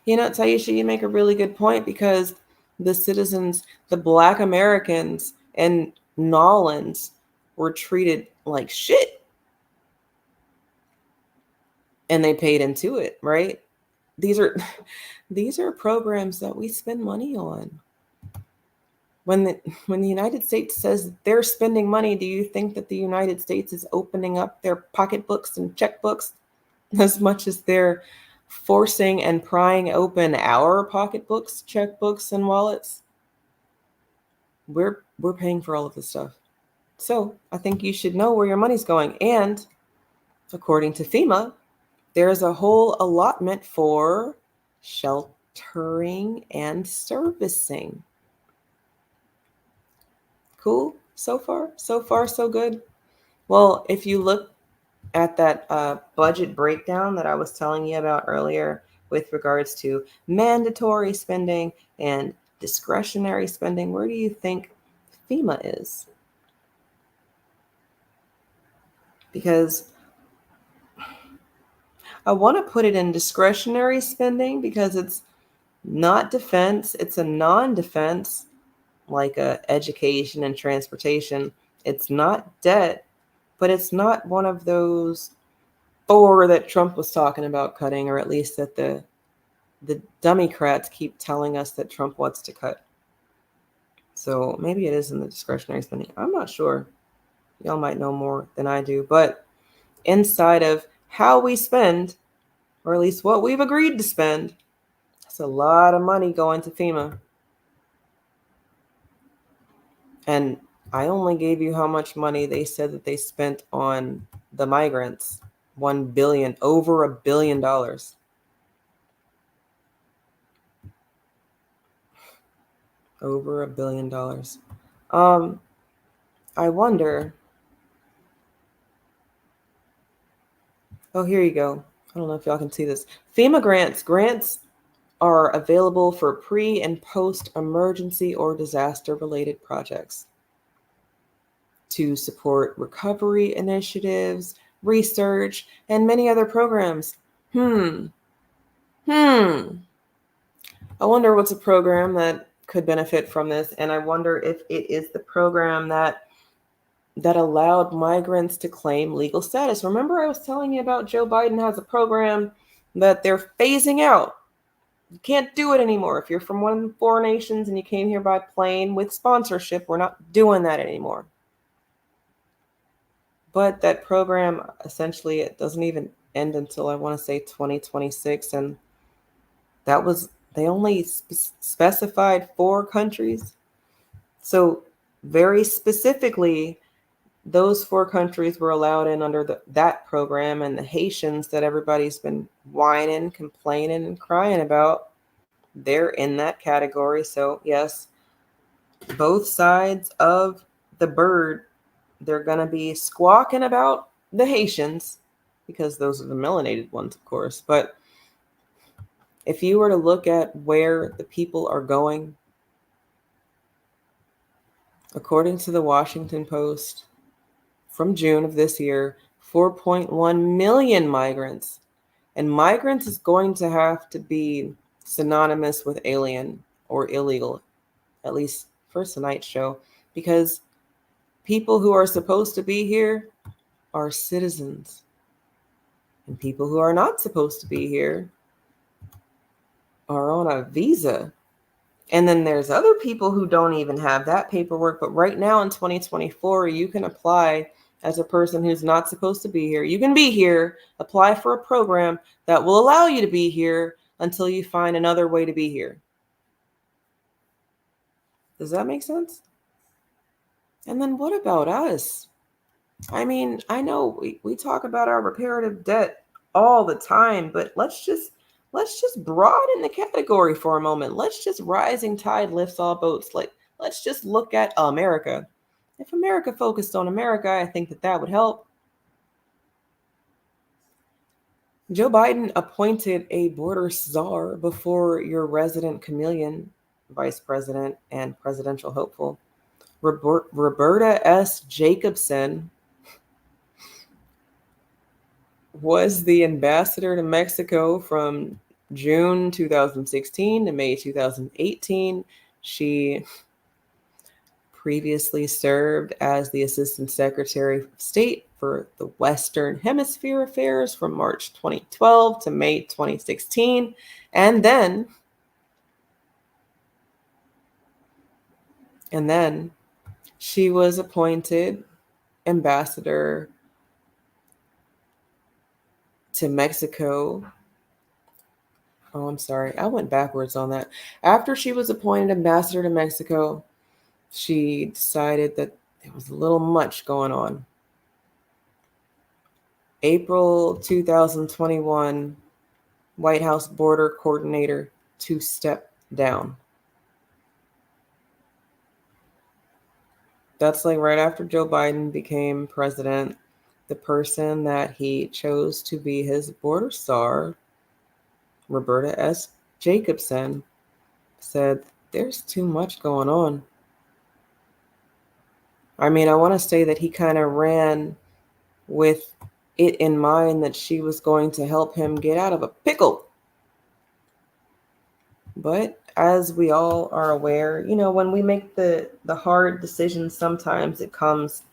You know, Taisha, you make a really good point because the citizens, the Black Americans and Nolans were treated like shit. And they paid into it, right? These are programs that we spend money on. When the United States says they're spending money, do you think that the United States is opening up their pocketbooks and checkbooks as much as they're forcing and prying open our pocketbooks, checkbooks, and wallets? We're paying for all of this stuff. So I think you should know where your money's going. And according to FEMA, there's a whole allotment for sheltering and servicing. Cool so far? So far, so good. Well, if you look at that budget breakdown that I was telling you about earlier with regards to mandatory spending and discretionary spending, where do you think FEMA is? Because I want to put it in discretionary spending because it's not defense, it's a non-defense like education and transportation. It's not debt, but it's not one of those four that Trump was talking about cutting, or at least that the Democrats keep telling us that Trump wants to cut. So maybe it is in the discretionary spending. I'm not sure. Y'all might know more than I do, but inside of how we spend, or at least what we've agreed to spend, that's a lot of money going to FEMA. And I only gave you how much money they said that they spent on the migrants. 1 billion, over $1 billion. Over $1 billion. I wonder. Oh, here you go. I don't know if y'all can see this. FEMA grants. Grants are available for pre and post emergency or disaster related projects to support recovery initiatives, research, and many other programs. I wonder what's a program that could benefit from this, and I wonder if it is the program that allowed migrants to claim legal status. Remember I was telling you about Joe Biden has a program that they're phasing out. You can't do it anymore. If you're from one of the four nations and you came here by plane with sponsorship, we're not doing that anymore. But that program, essentially, it doesn't even end until, I want to say, 2026. And that was, they only specified 4 countries. So very specifically, those 4 countries were allowed in under that program, and the Haitians that everybody's been whining, complaining, and crying about, they're in that category. So yes, both sides of the bird, they're going to be squawking about the Haitians because those are the melanated ones, of course. But if you were to look at where the people are going, according to the Washington Post, from June of this year, 4.1 million migrants. And migrants is going to have to be synonymous with alien or illegal, at least for tonight's show, because people who are supposed to be here are citizens. And people who are not supposed to be here are on a visa. And then there's other people who don't even have that paperwork. But right now in 2024, you can apply as a person who's not supposed to be here. You can be here, apply for a program that will allow you to be here until you find another way to be here. Does that make sense? And then what about us? I mean, I know we talk about our reparative debt all the time, but let's just broaden the category for a moment. Let's just rising tide lifts all boats. Like, let's just look at America. If America focused on America, I think that would help. Joe Biden appointed a border czar before your resident chameleon, vice president and presidential hopeful, Roberta S. Jacobson, was the ambassador to Mexico from June 2016 to May 2018. She previously served as the Assistant Secretary of State for the Western Hemisphere Affairs from March 2012 to May 2016. And then she was appointed ambassador to Mexico. Oh, I'm sorry. I went backwards on that. After she was appointed ambassador to Mexico, she decided that there was a little much going on. April 2021, White House border coordinator to step down. That's like right after Joe Biden became president. The person that he chose to be his border star, Roberta S. Jacobson, said, there's too much going on. I mean, I want to say that he kind of ran with it in mind that she was going to help him get out of a pickle. But as we all are aware, when we make the hard decisions, sometimes it comes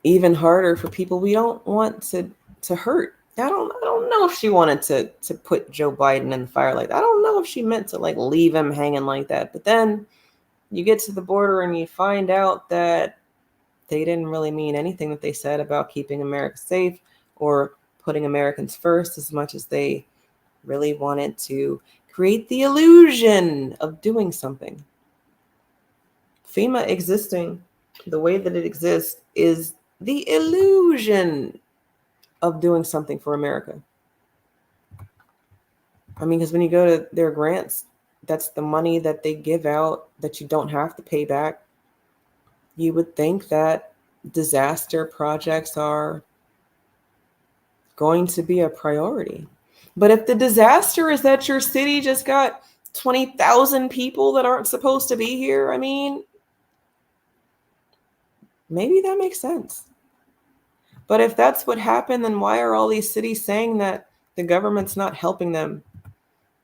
even harder for people we don't want to hurt. I don't know if she wanted to put Joe Biden in the fire like that. I don't know if she meant to like leave him hanging like that. But then you get to the border and you find out that they didn't really mean anything that they said about keeping America safe or putting Americans first, as much as they really wanted to create the illusion of doing something. FEMA existing the way that it exists is the illusion of doing something for America. I mean, because when you go to their grants, that's the money that they give out that you don't have to pay back. You would think that disaster projects are going to be a priority. But if the disaster is that your city just got 20,000 people that aren't supposed to be here, I mean, maybe that makes sense. But if that's what happened, then why are all these cities saying that the government's not helping them?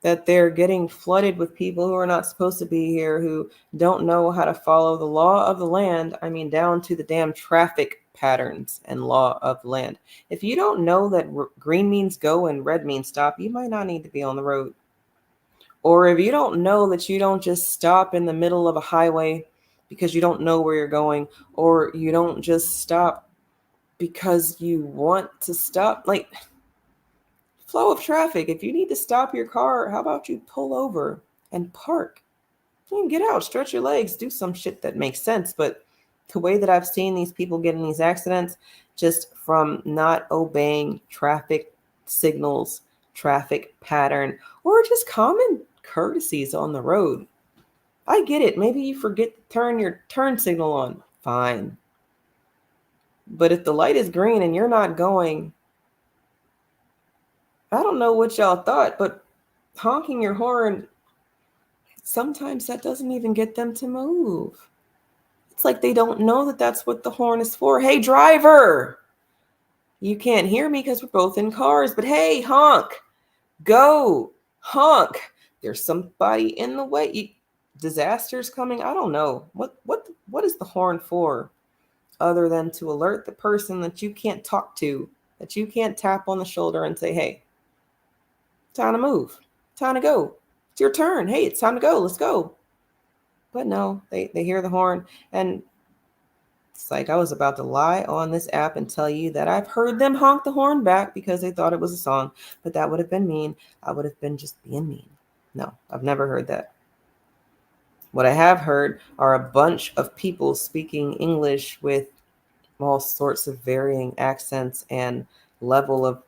That they're getting flooded with people who are not supposed to be here, who don't know how to follow the law of the land. I mean, down to the damn traffic patterns and law of the land. If you don't know that green means go and red means stop, you might not need to be on the road. Or if you don't know that you don't just stop in the middle of a highway because you don't know where you're going, or you don't just stop because you want to stop, like flow of traffic. If you need to stop your car, how about you pull over and park? You can get out, stretch your legs, do some shit that makes sense. But the way that I've seen these people get in these accidents, just from not obeying traffic signals, traffic pattern, or just common courtesies on the road. I get it. Maybe you forget to turn your turn signal on. Fine. But if the light is green and you're not going, I don't know what y'all thought, but honking your horn, sometimes that doesn't even get them to move. It's like they don't know that that's what the horn is for. Hey, driver, you can't hear me because we're both in cars, but hey, honk, go, honk. There's somebody in the way. Disaster's coming. I don't know. What is the horn for other than to alert the person that you can't talk to, that you can't tap on the shoulder and say, hey, time to move, time to go. It's your turn. Hey, it's time to go. Let's go. But no, they hear the horn. And it's like I was about to lie on this app and tell you that I've heard them honk the horn back because they thought it was a song. But that would have been mean. I would have been just being mean. No, I've never heard that. What I have heard are a bunch of people speaking English with all sorts of varying accents and level of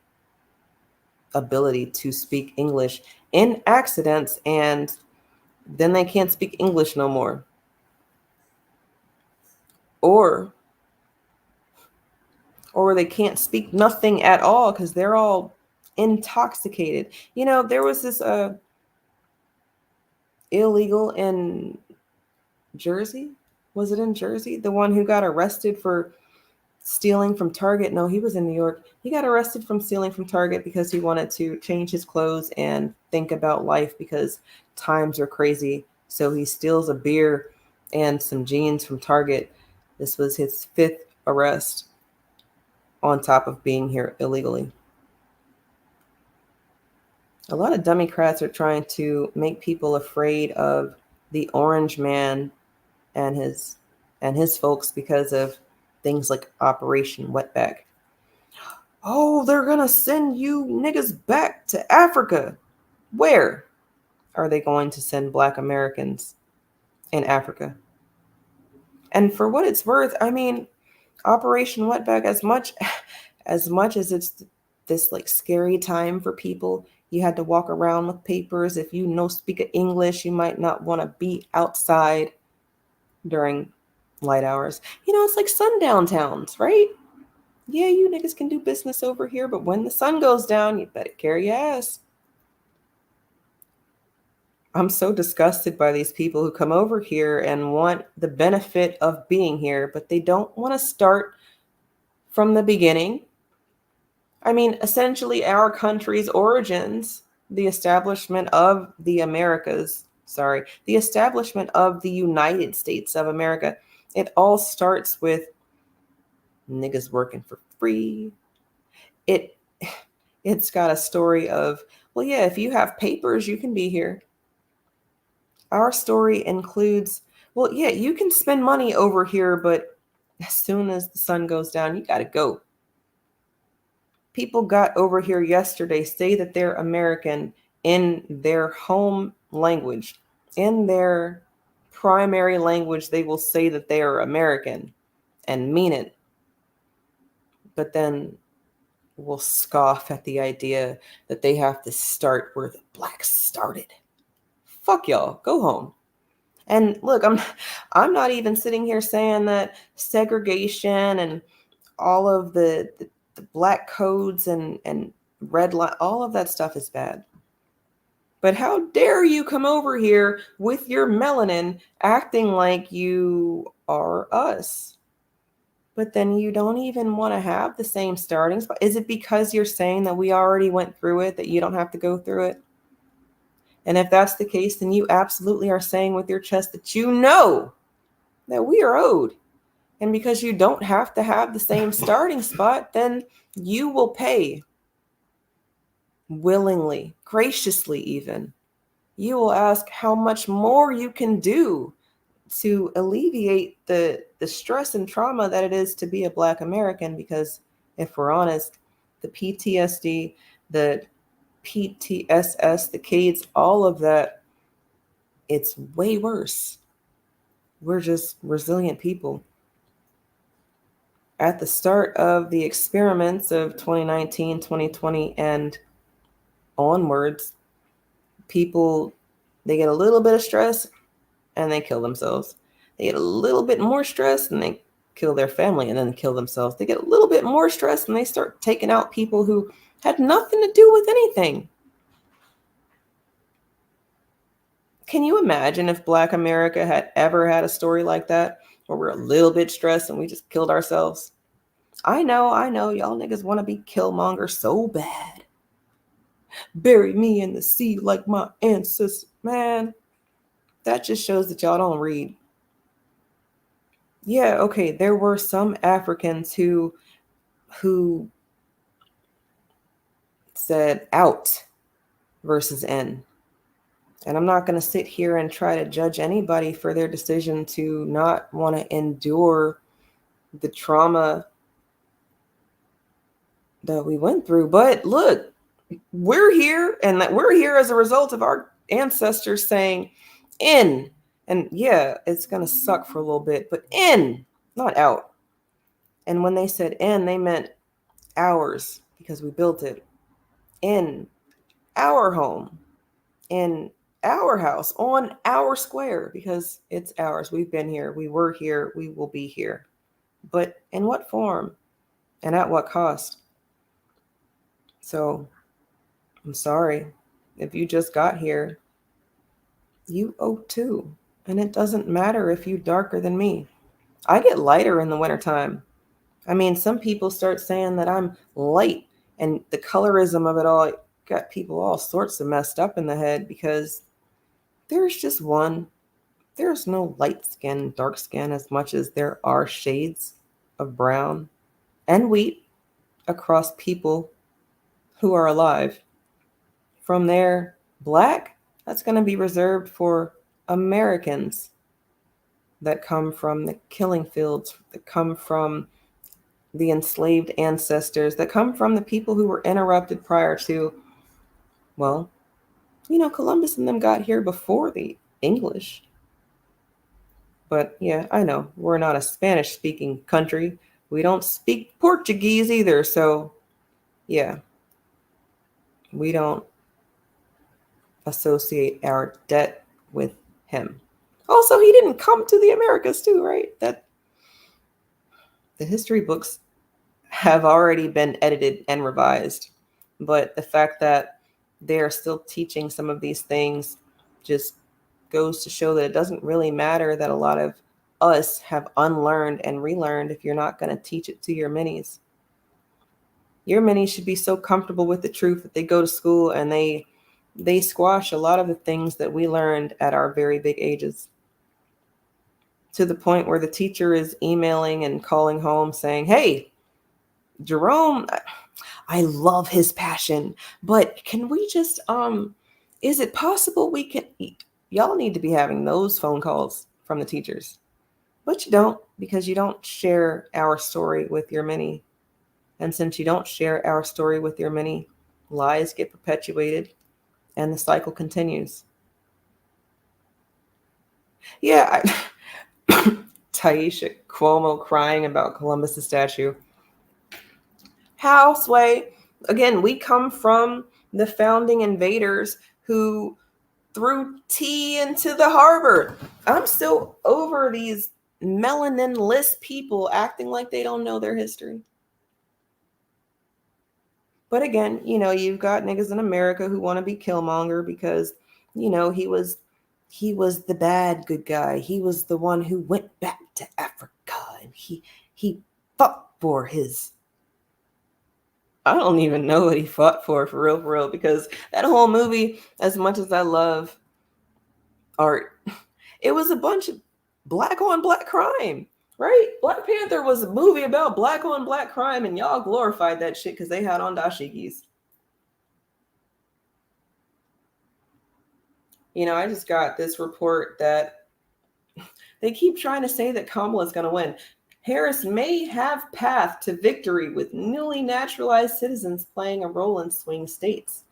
ability to speak English in accidents, and then they can't speak English no more. Or they can't speak nothing at all because they're all intoxicated. There was this illegal in Jersey. Was it in Jersey? The one who got arrested for stealing from Target. No, he was in New York. He got arrested from stealing from Target because he wanted to change his clothes and think about life because times are crazy. So he steals a beer and some jeans from Target. This was his 5th arrest on top of being here illegally. A lot of Democrats are trying to make people afraid of the orange man and his folks because of things like Operation Wetback. Oh, they're going to send you niggas back to Africa. Where are they going to send Black Americans in Africa? And for what it's worth, I mean, Operation Wetback, as much as much as it's this like scary time for people, you had to walk around with papers. If you no speak of English, you might not want to be outside during light hours. It's like sundown towns, right? Yeah, you niggas can do business over here, but when the sun goes down, you better carry your ass. I'm so disgusted by these people who come over here and want the benefit of being here, but they don't want to start from the beginning. I mean, essentially, our country's origins, the establishment of the Americas, the establishment of the United States of America, it all starts with niggas working for free. It's got a story of, well, yeah, if you have papers, you can be here. Our story includes, well, yeah, you can spend money over here, but as soon as the sun goes down, you got to go. People got over here yesterday, say that they're American in their home language. In their primary language, they will say that they are American and mean it. But then will scoff at the idea that they have to start where the blacks started. Fuck y'all, go home. And look, I'm not even sitting here saying that segregation and all of the black codes and red line, all of that stuff is bad. But how dare you come over here with your melanin acting like you are us? But then you don't even want to have the same starting spot. Is it because you're saying that we already went through it, that you don't have to go through it? And if that's the case, then you absolutely are saying with your chest that you know that we are owed. And because you don't have to have the same starting spot, then you will pay willingly, graciously even. You will ask how much more you can do to alleviate the stress and trauma that it is to be a Black American. Because if we're honest, the PTSD, the PTSS, the CADES, all of that, it's way worse. We're just resilient people. At the start of the experiments of 2019, 2020, and onwards, people, they get a little bit of stress and they kill themselves. They get a little bit more stress and they kill their family and then kill themselves. They get a little bit more stress and they start taking out people who had nothing to do with anything. Can you imagine if Black America had ever had a story like that, where we're a little bit stressed and we just killed ourselves? I know, y'all niggas want to be Killmonger so bad. Bury me in the sea like my ancestors. Man, that just shows that y'all don't read. Yeah, okay, there were some Africans who said out versus in. And I'm not going to sit here and try to judge anybody for their decision to not want to endure the trauma that we went through. But look, we're here, and that we're here as a result of our ancestors saying in. And yeah, it's going to suck for a little bit, but in, not out. And when they said in, they meant ours, because we built it. In our home, in our house, on our square, because it's ours. We've been here, we were here, we will be here. But in what form and at what cost? So I'm sorry, if you just got here, you owe too. And it doesn't matter if you're darker than me. I get lighter in the wintertime. I mean, some people start saying that I'm light, and the colorism of it all got people all sorts of messed up in the head, because there's just one. There's no light skin, dark skin, as much as there are shades of brown and wheat across people who are alive. From there, Black, that's going to be reserved for Americans that come from the killing fields, that come from the enslaved ancestors, that come from the people who were interrupted prior to, well, Columbus and them got here before the English. But yeah, I know we're not a Spanish speaking country. We don't speak Portuguese either, so yeah, we don't associate our debt with him. Also, he didn't come to the Americas too, right? That the history books have already been edited and revised, but the fact that they are still teaching some of these things just goes to show that it doesn't really matter that a lot of us have unlearned and relearned if you're not going to teach it to your minis. Your minis should be so comfortable with the truth that they go to school and they squash a lot of the things that we learned at our very big ages, to the point where the teacher is emailing and calling home saying, hey, Jerome, I love his passion, but can we just, is it possible we can eat? Y'all need to be having those phone calls from the teachers, but you don't, because you don't share our story with your mini. And since you don't share our story with your mini, lies get perpetuated and the cycle continues. Yeah, Taisha Cuomo crying about Columbus's statue. How, Sway? Again, we come from the founding invaders who threw tea into the harbor. I'm still over these melanin-less people acting like they don't know their history. But again, you've got niggas in America who want to be Killmonger because, he was the bad good guy. He was the one who went back to Africa and he fought for his. I don't even know what he fought for real, because that whole movie, as much as I love art, it was a bunch of black on black crime, right? Black Panther was a movie about black on black crime, and y'all glorified that shit because they had on dashikis. I just got this report that they keep trying to say that Kamala's going to win. Harris may have path to victory with newly naturalized citizens playing a role in swing states.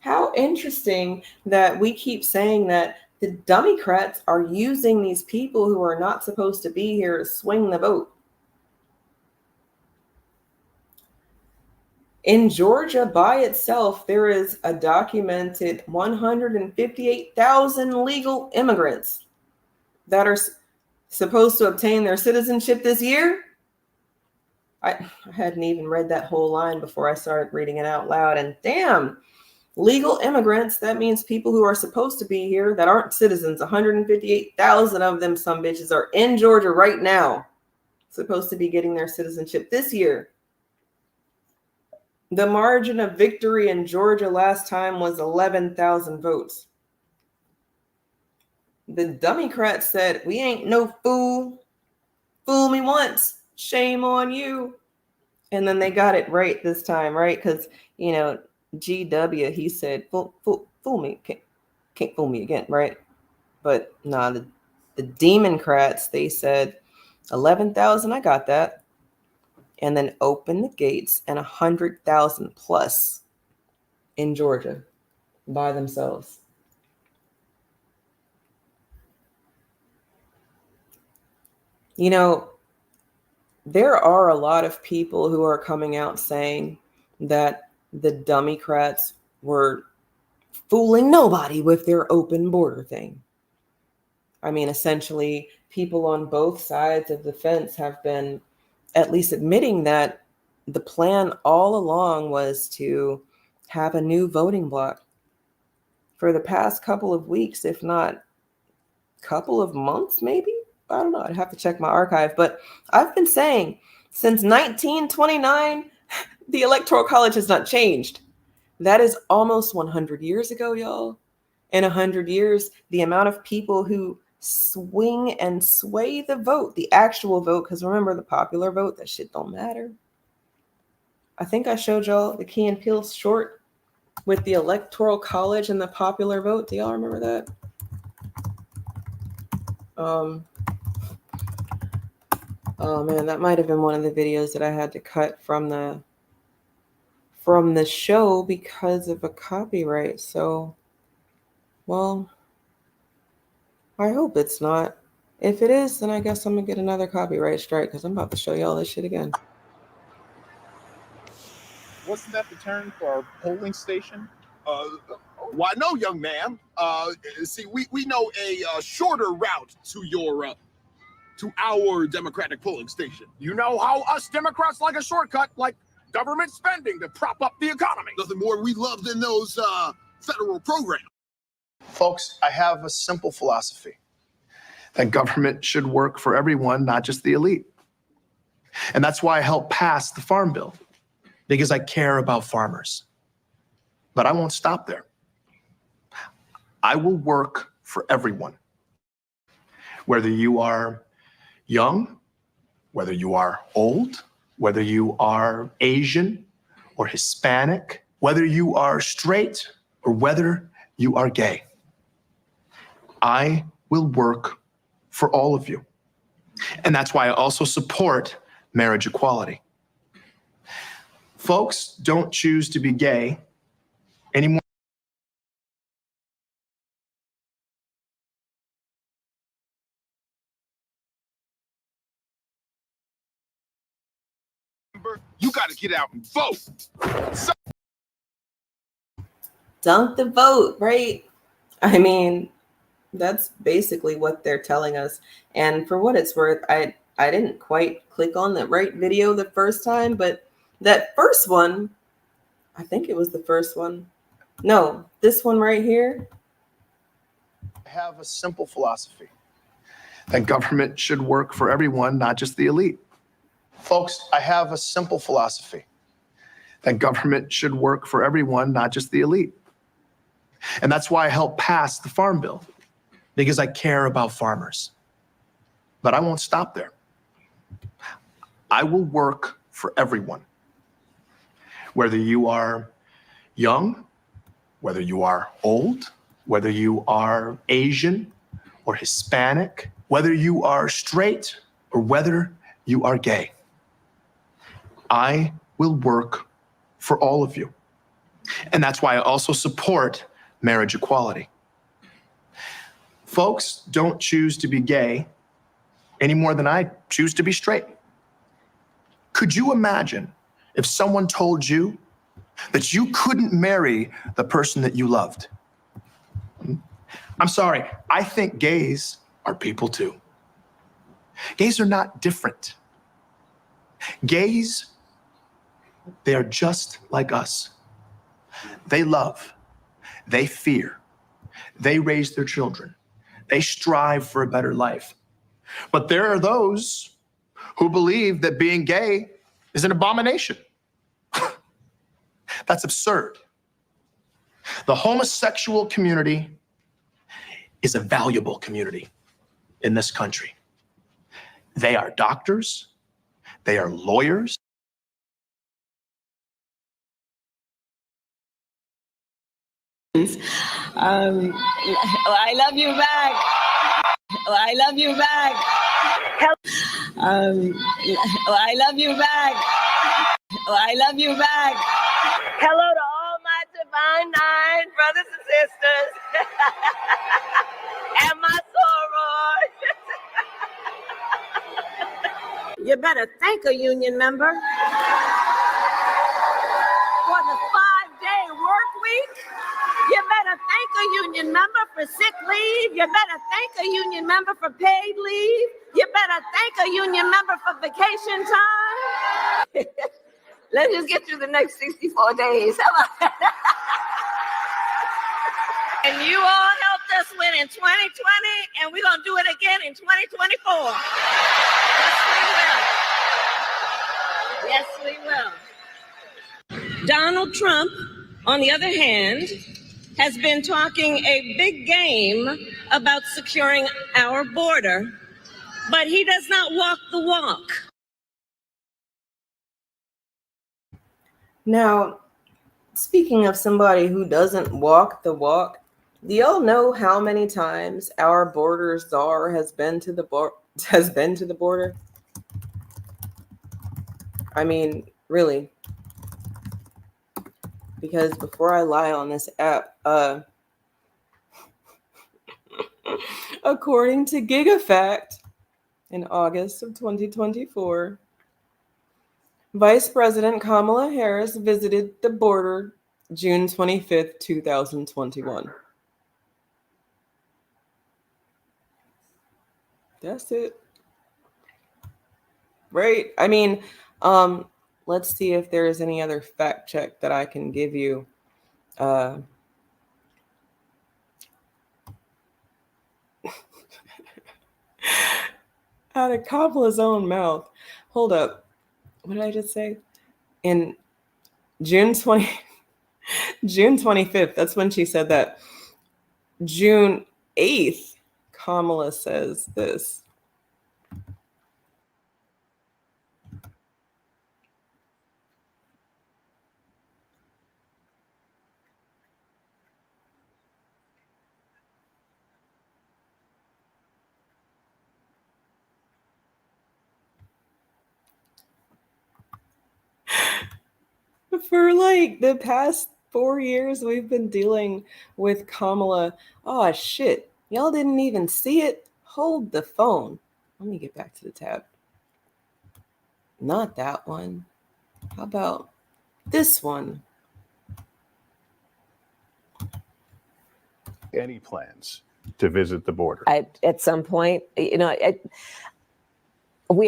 How interesting that we keep saying that the Democrats are using these people who are not supposed to be here to swing the vote. In Georgia by itself, there is a documented 158,000 legal immigrants that are supposed to obtain their citizenship this year. I hadn't even read that whole line before I started reading it out loud. And damn, legal immigrants, that means people who are supposed to be here that aren't citizens. 158,000 of them, some bitches, are in Georgia right now, supposed to be getting their citizenship this year. The margin of victory in Georgia last time was 11,000 votes. The Democrats said, we ain't no fool. Fool me once, shame on you. And then they got it right this time, right? Because, GW, he said, fool me. Can't fool me again, right? But nah, the Democrats, they said, 11,000, I got that. And then open the gates, and 100,000 plus in Georgia by themselves. There are a lot of people who are coming out saying that the Democrats were fooling nobody with their open border thing. I mean, essentially, people on both sides of the fence have been at least admitting that the plan all along was to have a new voting bloc. For the past couple of weeks, if not couple of months, maybe? I don't know. I'd have to check my archive. But I've been saying since 1929, the Electoral College has not changed. That is almost 100 years ago, y'all. In 100 years, the amount of people who swing and sway the vote, the actual vote, because remember the popular vote, that shit don't matter. I think I showed y'all the Key and Peele short with the Electoral College and the popular vote. Do y'all remember that? Oh man, that might have been one of the videos that I had to cut from the show because of a copyright. So, well, I hope it's not. If it is, then I guess I'm gonna get another copyright strike because I'm about to show you all this shit again. Wasn't that the term for our polling station? Why, no, young man. See, we know a shorter route to our Democratic polling station. You know how us Democrats like a shortcut, like government spending to prop up the economy. Nothing more we love than those federal programs. Folks, I have a simple philosophy that government should work for everyone, not just the elite. And that's why I helped pass the Farm Bill, because I care about farmers. But I won't stop there. I will work for everyone. Whether you are young, whether you are old, whether you are Asian or Hispanic, whether you are straight or whether you are gay. I will work for all of you. And that's why I also support marriage equality. Folks don't choose to be gay anymore. You got to get out and vote. Dunk the vote, right? I mean, that's basically what they're telling us. And for what it's worth, I didn't quite click on the right video the first time, but that first one, I think it was the first one. No, this one right here. I have a simple philosophy that government should work for everyone, not just the elite. Folks, I have a simple philosophy that government should work for everyone, not just the elite. And that's why I helped pass the Farm Bill, because I care about farmers. But I won't stop there. I will work for everyone. Whether you are young, whether you are old, whether you are Asian or Hispanic, whether you are straight or whether you are gay. I will work for all of you. And that's why I also support marriage equality. Folks don't choose to be gay any more than I choose to be straight. Could you imagine if someone told you that you couldn't marry the person that you loved? I'm sorry, I think gays are people too. Gays are not different. Gays, they are just like us. They love, they fear, they raise their children, they strive for a better life. But there are those who believe that being gay is an abomination. That's absurd. The homosexual community is a valuable community in this country. They are doctors, they are lawyers. I love you back. I love you back. I love you back. I love you back. Hello to all my divine nine brothers and sisters. And my sorors. You better thank a union member for the 5-day work week. You better thank a union member for sick leave. You better thank a union member for paid leave. You better thank a union member for vacation time. Let's just get through the next 64 days. And you all helped us win in 2020, and we're going to do it again in 2024. Yes, we will. Yes, we will. Donald Trump, on the other hand, has been talking a big game about securing our border, but he does not walk the walk. Now, speaking of somebody who doesn't walk the walk, do y'all know how many times our border czar has been to the border? I mean, really. Because before I lie on this app, According to GigaFact, in August of 2024, Vice President Kamala Harris visited the border June 25th, 2021. That's it. Right? I mean, let's see if there is any other fact check that I can give you. Out of Kamala's own mouth. Hold up. What did I just say? In June 25th, that's when she said that. June 8th, Kamala says this. For like the past 4 years, we've been dealing with Kamala. Oh, shit. Y'all didn't even see it? Hold the phone. Let me get back to the tab. Not that one. How about this one? Any plans to visit the border? At some point, we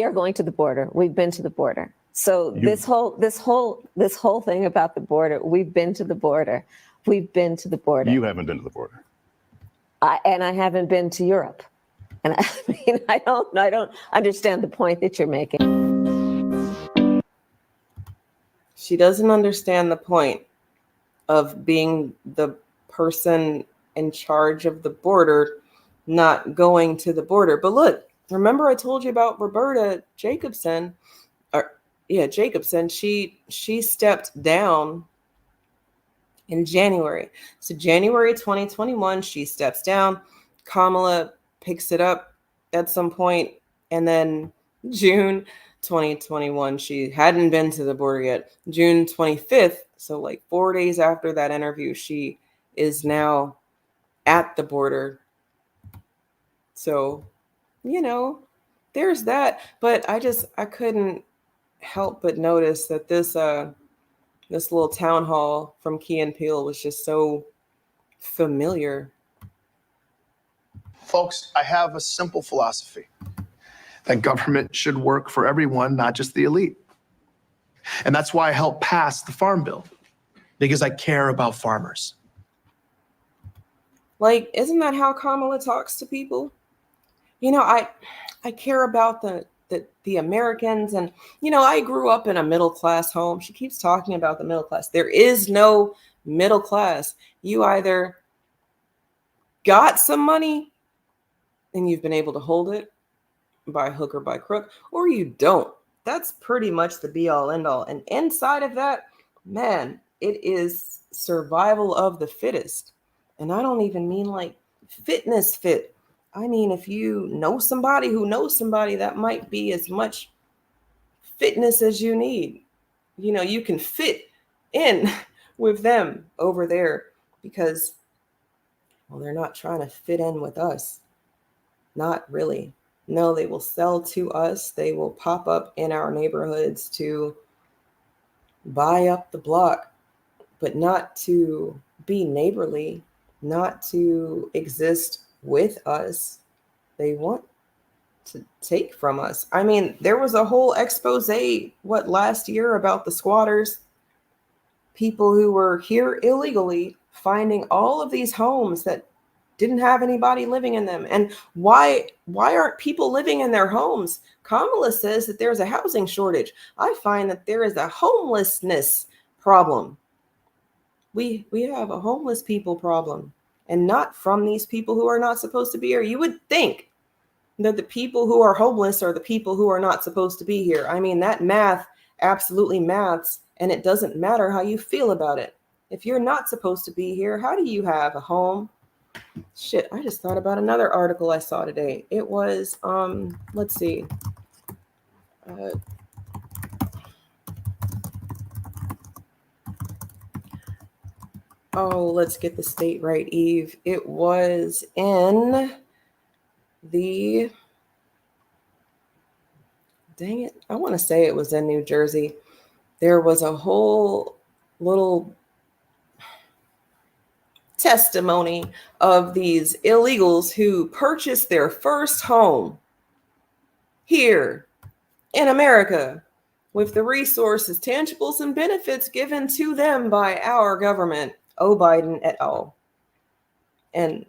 are going to the border. We've been to the border. So this whole thing about the border, we've been to the border. We've been to the border. You haven't been to the border. I haven't been to Europe. And I mean, I don't understand the point that you're making. She doesn't understand the point of being the person in charge of the border, not going to the border. But look, remember I told you about Roberta Jacobson? Jacobson. She stepped down in January. So January 2021, she steps down. Kamala picks it up at some point, and then June 2021, she hadn't been to the border yet. June 25th, so like 4 days after that interview, she is now at the border. So, there's that. But I couldn't help but notice that this little town hall from Key and Peele was just so familiar. Folks, I have a simple philosophy that government should work for everyone, not just the elite. And that's why I helped pass the Farm Bill, because I care about farmers. Like, isn't that how Kamala talks to people? I care about the Americans, and I grew up in a middle class home. She keeps talking about the middle class. There is no middle class. You either got some money and you've been able to hold it by hook or by crook, or you don't. That's pretty much the be all end all. And inside of that, man, it is survival of the fittest. And I don't even mean like fitness fit. I mean, if you know somebody who knows somebody, that might be as much fitness as you need. You can fit in with them over there because, well, they're not trying to fit in with us. Not really. No, they will sell to us. They will pop up in our neighborhoods to buy up the block, but not to be neighborly, not to exist with us. They want to take from us. I mean, there was a whole expose, last year about the squatters, people who were here illegally, finding all of these homes that didn't have anybody living in them. And why aren't people living in their homes? Kamala says that there's a housing shortage. I find that there is a homelessness problem. We have a homeless people problem, and not from these people who are not supposed to be here. You would think that the people who are homeless are the people who are not supposed to be here. I mean, that math absolutely maths, and it doesn't matter how you feel about it. If you're not supposed to be here, how do you have a home? Shit, I just thought about another article I saw today. It was, let's see. Let's get the state right, Eve. It was in the, dang it, I want to say it was in New Jersey. There was a whole little testimony of these illegals who purchased their first home here in America with the resources, tangibles, and benefits given to them by our government, Biden et al. And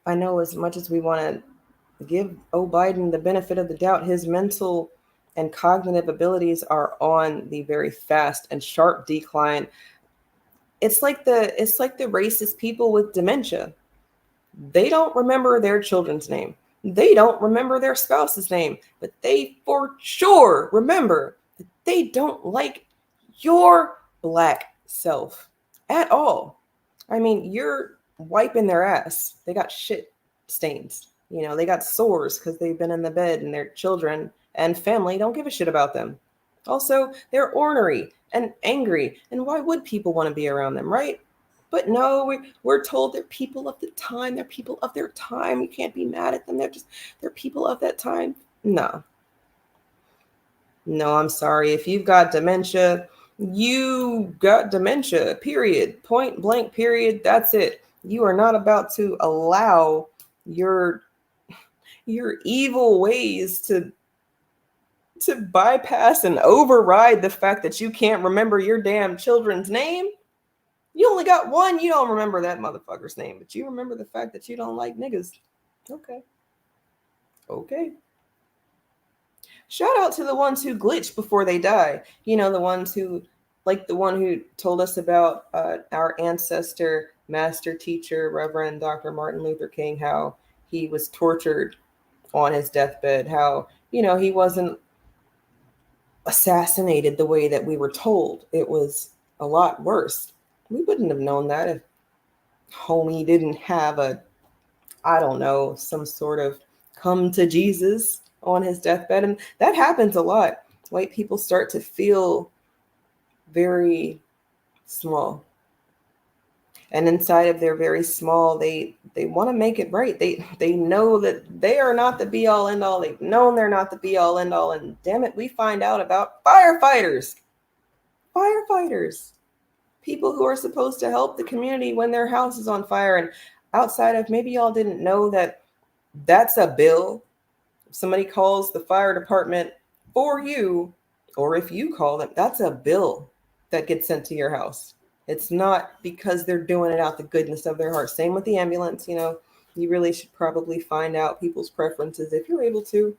I know as much as we want to give Biden the benefit of the doubt, his mental and cognitive abilities are on the very fast and sharp decline. It's like the racist people with dementia. They don't remember their children's name. They don't remember their spouse's name, but they for sure remember that they don't like your black self at all. I mean, you're wiping their ass. They got shit stains. You know, they got sores because they've been in the bed and their children and family don't give a shit about them. Also, they're ornery and angry. And why would people want to be around them, right? But no, we're told they're people of the time. They're people of their time. You can't be mad at them. They're people of that time. No, I'm sorry. If you've got dementia, you got dementia, period. Point blank, period. That's it. You are not about to allow your evil ways to bypass and override the fact that you can't remember your damn children's name. You only got one. You don't remember that motherfucker's name, but you remember the fact that you don't like niggas. Okay. Shout out to the ones who glitch before they die. You know, the ones who, like the one who told us about our ancestor, master teacher, Reverend Dr. Martin Luther King, how he was tortured on his deathbed, how, you know, he wasn't assassinated the way that we were told. It was a lot worse. We wouldn't have known that if homie didn't have some sort of come to Jesus on his deathbed. And that happens a lot. White people start to feel very small. And inside of their very small, they want to make it right. They know that they are not the be all end all. They've known they're not the be all end all. And damn it, we find out about firefighters. People who are supposed to help the community when their house is on fire. And outside of, maybe y'all didn't know that that's a bill. If somebody calls the fire department for you, or if you call them, that's a bill that gets sent to your house. It's not because they're doing it out the goodness of their heart. Same with the ambulance. You know, you really should probably find out people's preferences if you're able to.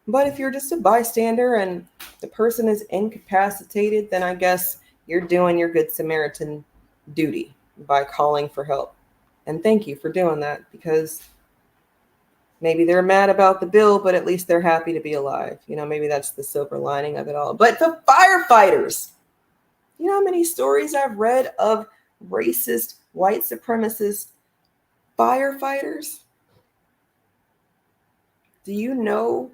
But if you're just a bystander and the person is incapacitated, then I guess you're doing your Good Samaritan duty by calling for help. And thank you for doing that, because maybe they're mad about the bill, but at least they're happy to be alive. You know, maybe that's the silver lining of it all. But the firefighters, you know how many stories I've read of racist, white supremacist firefighters? Do you know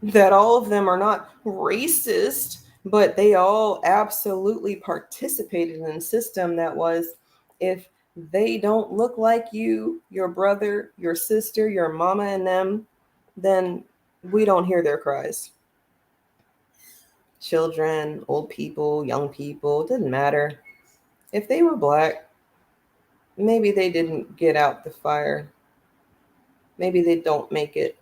that all of them are not racist, but they all absolutely participated in a system that was, if they don't look like you, your brother, your sister, your mama and them, then we don't hear their cries. Children, old people, young people, it didn't matter. If they were black, maybe they didn't get out the fire. Maybe they don't make it.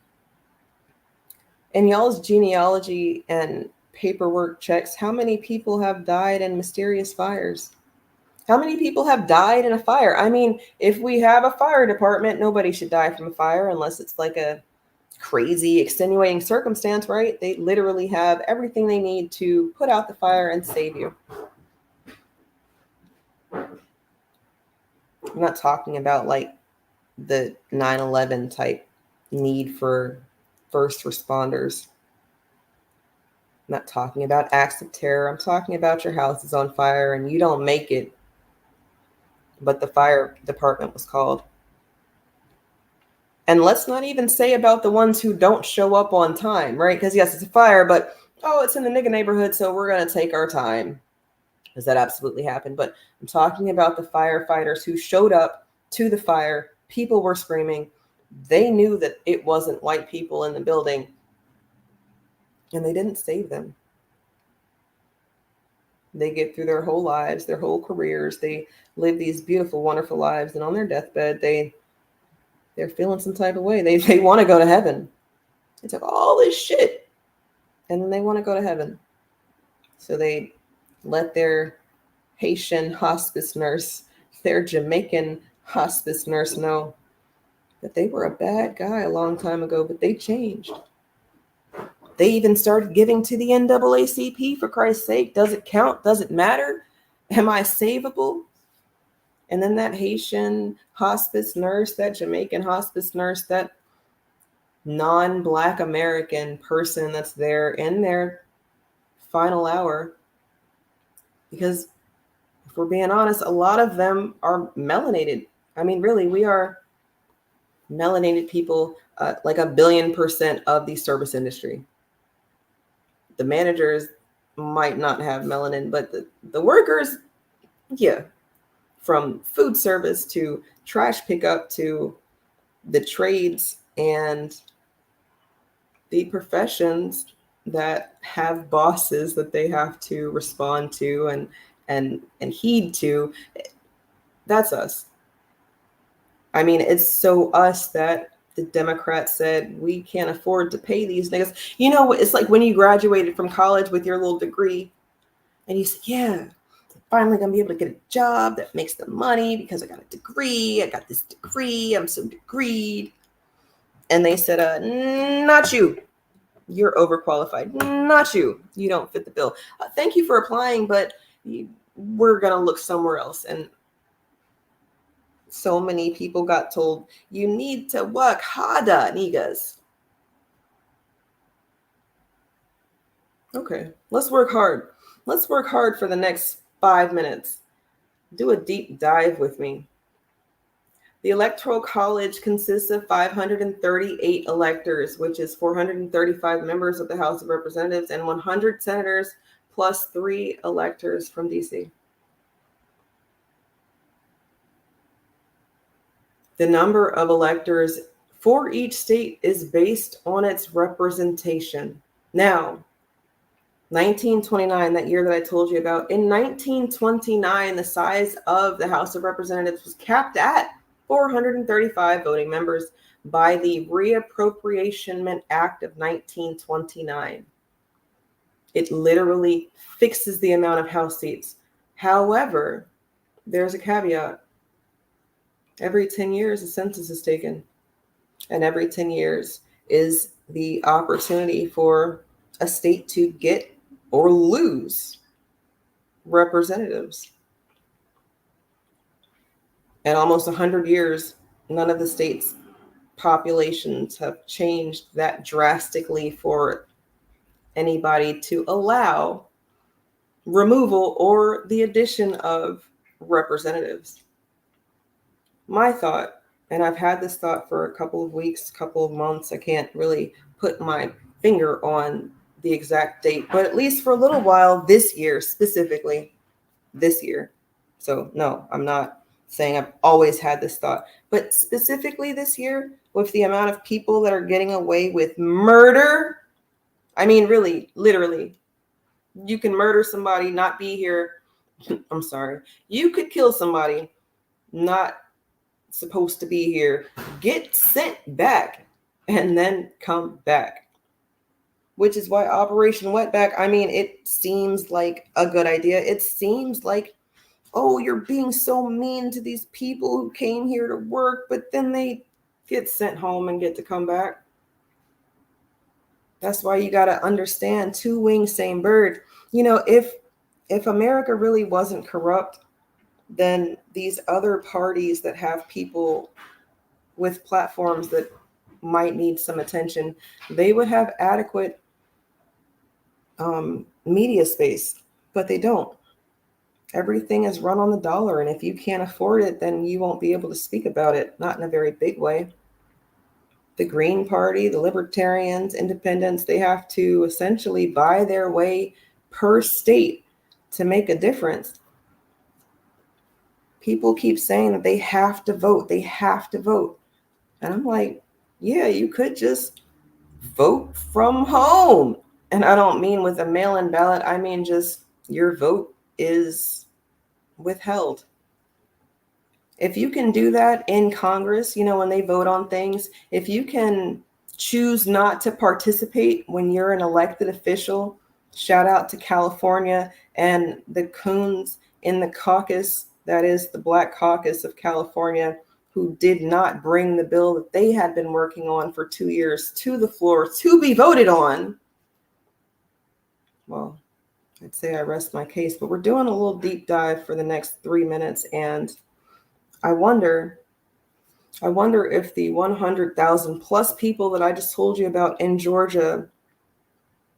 In y'all's genealogy and paperwork checks, how many people have died in mysterious fires? How many people have died in a fire? I mean, if we have a fire department, nobody should die from a fire unless it's like a crazy extenuating circumstance, right? They literally have everything they need to put out the fire and save you. I'm not talking about like the 9/11 type need for first responders. I'm not talking about acts of terror. I'm talking about your house is on fire and you don't make it, but the fire department was called. And let's not even say about the ones who don't show up on time, right? Because yes, it's a fire, but it's in the nigga neighborhood, so we're going to take our time. Does that absolutely happen? But I'm talking about the firefighters who showed up to the fire. People were screaming. They knew that it wasn't white people in the building, and they didn't save them. They get through their whole lives, their whole careers. They live these beautiful, wonderful lives, and on their deathbed, they're feeling some type of way. They want to go to heaven. They took all this shit, and then they want to go to heaven. So they let their Haitian hospice nurse, their Jamaican hospice nurse know that they were a bad guy a long time ago, but they changed. They even started giving to the NAACP, for Christ's sake. Does it count? Does it matter? Am I savable? And then that Haitian hospice nurse, that Jamaican hospice nurse, that non-Black American person that's there in their final hour, because if we're being honest, a lot of them are melanated. I mean, really, we are melanated people, like 1 billion% of the service industry. The managers might not have melanin, but the workers, yeah. From food service to trash pickup to the trades and the professions that have bosses that they have to respond to and heed to, that's us. I mean, it's so us that the Democrats said, we can't afford to pay these niggas. You know, it's like when you graduated from college with your little degree and you say, yeah, finally gonna be able to get a job that makes the money because I got a degree. I got this degree. I'm so degreed. And they said, not you. You're overqualified. Not you. You don't fit the bill. Thank you for applying, but we're gonna look somewhere else. And so many people got told, you need to work harder, niggas. Okay, let's work hard. Let's work hard for the next 5 minutes. Do a deep dive with me. The Electoral College consists of 538 electors, which is 435 members of the House of Representatives and 100 senators plus 3 electors from DC. The number of electors for each state is based on its representation. Now, 1929, that year that I told you about, in 1929, the size of the House of Representatives was capped at 435 voting members by the Reappropriation Act of 1929. It literally fixes the amount of House seats. However, there's a caveat. Every 10 years, a census is taken. And every 10 years is the opportunity for a state to get or lose representatives. In almost 100 years, none of the states' populations have changed that drastically for anybody to allow removal or the addition of representatives. My thought, and I've had this thought for a couple of weeks, couple of months, I can't really put my finger on the exact date, but at least for a little while this year, specifically this year. So no, I'm not saying I've always had this thought, but specifically this year, with the amount of people that are getting away with murder, I mean, really, literally, you can murder somebody, not be here. I'm sorry. You could kill somebody, not supposed to be here, get sent back, and then come back. Which is why Operation Wetback, I mean, it seems like a good idea. It seems like, oh, you're being so mean to these people who came here to work, but then they get sent home and get to come back. That's why you got to understand, two wings, same bird. You know, if America really wasn't corrupt, then these other parties that have people with platforms that might need some attention, they would have adequate media space, but they don't. Everything is run on the dollar, and if you can't afford it, then you won't be able to speak about it, not in a very big way. The Green Party, the Libertarians, Independents, they have to essentially buy their way per state to make a difference. People keep saying that they have to vote. They have to vote. And I'm like, yeah, you could just vote from home. And I don't mean with a mail-in ballot. I mean just your vote is withheld. If you can do that in Congress, when they vote on things, if you can choose not to participate when you're an elected official, shout out to California and the coons in the caucus, that is the Black Caucus of California, who did not bring the bill that they had been working on for 2 years to the floor to be voted on. Well, I'd say I rest my case, but we're doing a little deep dive for the next 3 minutes, and I wonder if the 100,000 plus people that I just told you about in Georgia,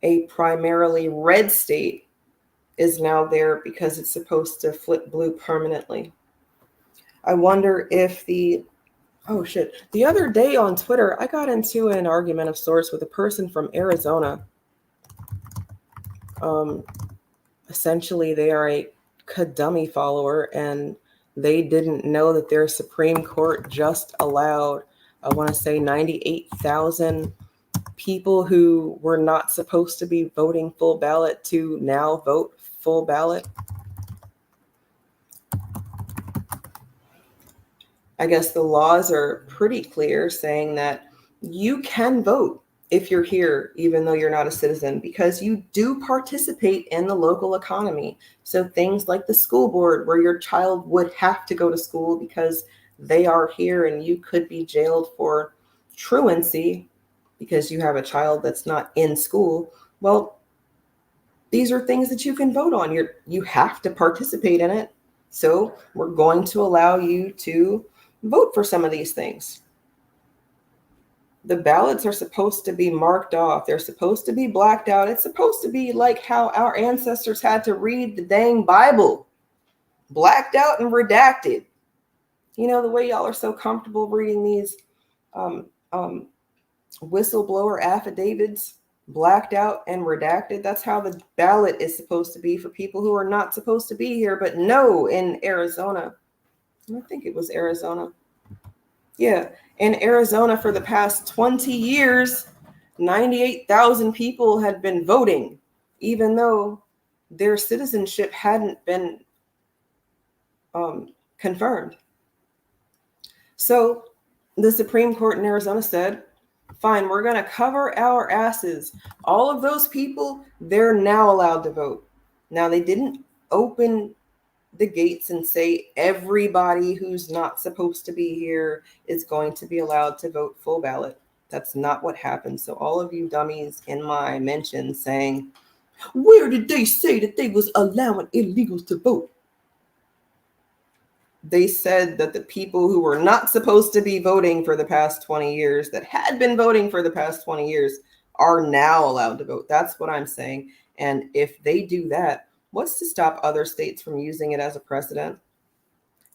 a primarily red state, is now there because it's supposed to flip blue permanently. I wonder if the other day on Twitter, I got into an argument of sorts with a person from Arizona. Essentially, they are a Kadummy follower, and they didn't know that their Supreme Court just allowed, I want to say, 98,000 people who were not supposed to be voting full ballot to now vote full ballot. I guess the laws are pretty clear saying that you can vote if you're here, even though you're not a citizen, because you do participate in the local economy. So things like the school board, where your child would have to go to school because they are here, and you could be jailed for truancy because you have a child that's not in school. Well, these are things that you can vote on. You have to participate in it. So we're going to allow you to vote for some of these things. The ballots are supposed to be marked off. They're supposed to be blacked out. It's supposed to be like how our ancestors had to read the dang Bible, blacked out and redacted. The way y'all are so comfortable reading these whistleblower affidavits, blacked out and redacted. That's how the ballot is supposed to be for people who are not supposed to be here. But no, in Arizona, I think it was Arizona. Yeah, in Arizona for the past 20 years, 98,000 people had been voting, even though their citizenship hadn't been confirmed. So the Supreme Court in Arizona said, fine, we're going to cover our asses. All of those people, they're now allowed to vote. Now, they didn't open the gates and say everybody who's not supposed to be here is going to be allowed to vote full ballot. That's not what happened. So all of you dummies in my mention saying, where did they say that they was allowing illegals to vote? They said that the people who were not supposed to be voting for the past 20 years, that had been voting for the past 20 years, are now allowed to vote. That's what I'm saying. And if they do that, what's to stop other states from using it as a precedent?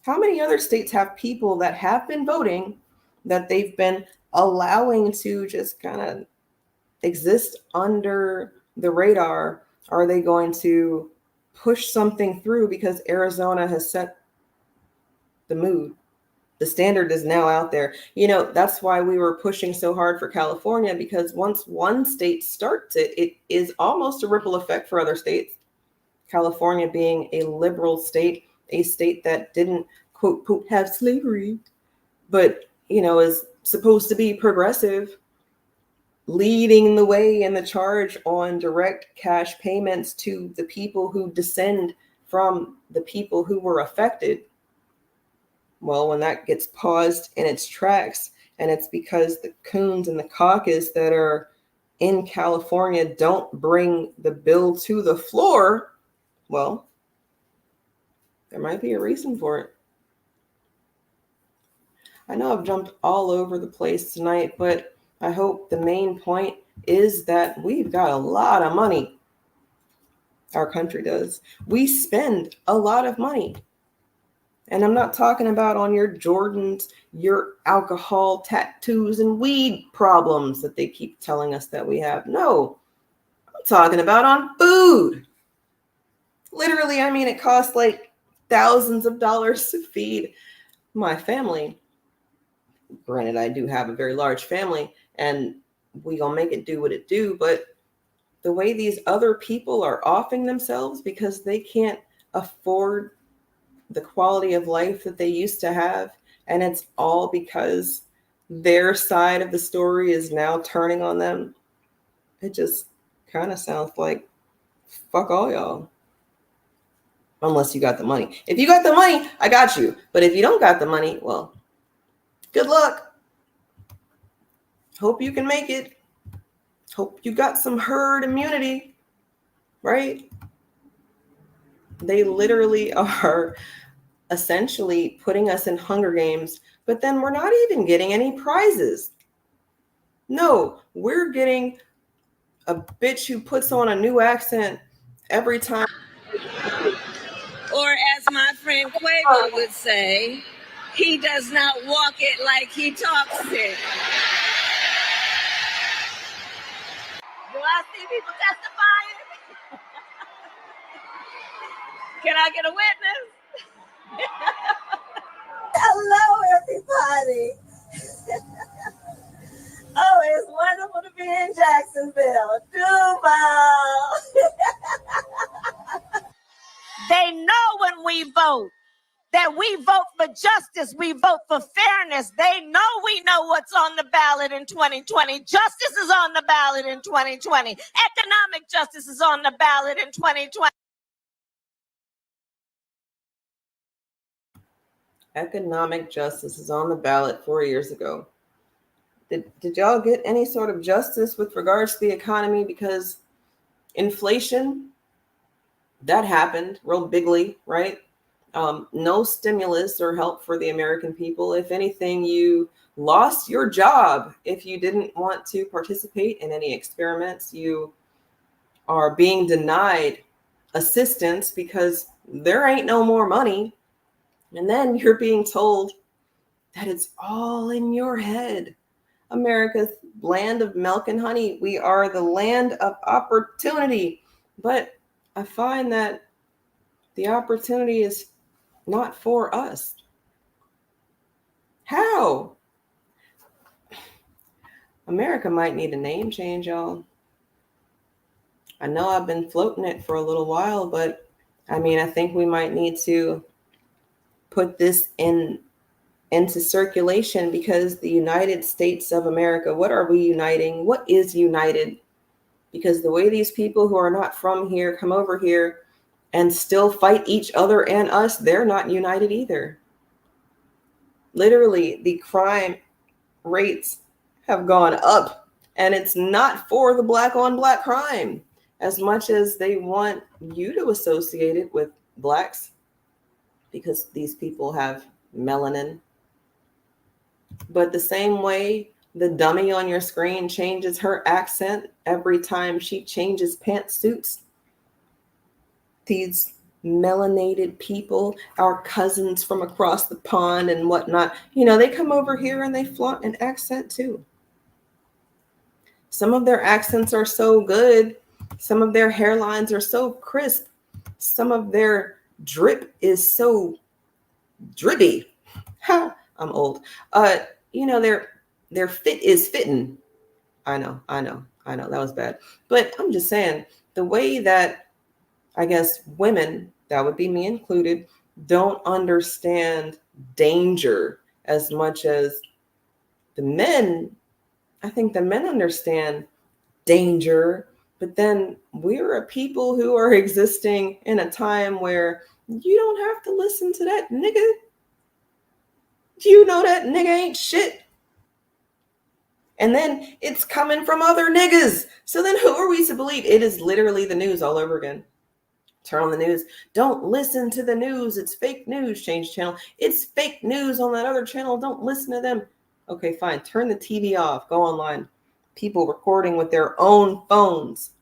How many other states have people that have been voting that they've been allowing to just kind of exist under the radar? Are they going to push something through because Arizona has set the mood? The standard is now out there. That's why we were pushing so hard for California, because once one state starts it, it is almost a ripple effect for other states. California being a liberal state, a state that didn't, quote, have slavery, but, is supposed to be progressive, leading the way in the charge on direct cash payments to the people who descend from the people who were affected. Well, when that gets paused in its tracks, and it's because the coons in the caucus that are in California don't bring the bill to the floor, well, there might be a reason for it. I know I've jumped all over the place tonight, but I hope the main point is that we've got a lot of money. Our country does. We spend a lot of money. And I'm not talking about on your Jordans, your alcohol, tattoos, and weed problems that they keep telling us that we have. No, I'm talking about on food. Literally, it costs like thousands of dollars to feed my family. Granted, I do have a very large family, and we gonna make it do what it do, but the way these other people are offing themselves because they can't afford the quality of life that they used to have, and it's all because their side of the story is now turning on them. It just kind of sounds like fuck all y'all. Unless you got the money. If you got the money, I got you. But if you don't got the money, well, good luck. Hope you can make it. Hope you got some herd immunity, right? They literally are essentially putting us in Hunger Games, but then we're not even getting any prizes. No, we're getting a bitch who puts on a new accent every time. Or as my friend Quavo would say, he does not walk it like he talks it. Do I see people testifying? Can I get a witness? Hello, everybody. Oh, it's wonderful to be in Jacksonville. Duval. They know when we vote that we vote for justice, we vote for fairness. They know we know what's on the ballot in 2020. Justice is on the ballot in 2020. Economic justice is on the ballot in 2020. Economic justice is on the ballot 4 years ago. Did y'all get any sort of justice with regards to the economy? Because inflation, that happened real bigly, right? No stimulus or help for the American people. If anything, you lost your job if you didn't want to participate in any experiments. You are being denied assistance because there ain't no more money. And then you're being told that it's all in your head. America's land of milk and honey. We are the land of opportunity. But I find that the opportunity is not for us. How? America might need a name change, y'all. I know I've been floating it for a little while, but I mean, I think we might need to put this into circulation, because the United States of America, what are we uniting? What is united? Because the way these people who are not from here come over here and still fight each other and us, they're not united either. Literally, the crime rates have gone up, and it's not for the black on black crime as much as they want you to associate it with blacks, because these people have melanin. But the same way the dummy on your screen changes her accent every time she changes pantsuits, these melanated people, our cousins from across the pond and whatnot, they come over here and they flaunt an accent too. Some of their accents are so good. Some of their hairlines are so crisp. Some of their drip is so drippy. Ha, I'm old. Their fit is fitting. I know. That was bad. But I'm just saying, the way that I guess women, that would be me included, don't understand danger as much as the men. I think the men understand danger, but then we're a people who are existing in a time where you don't have to listen to that nigga. You know that nigga ain't shit. And then it's coming from other niggas. So then who are we to believe? It is literally the news all over again. Turn on the news. Don't listen to the news. It's fake news. Change channel. It's fake news on that other channel. Don't listen to them. Okay, fine. Turn the TV off. Go online. People recording with their own phones.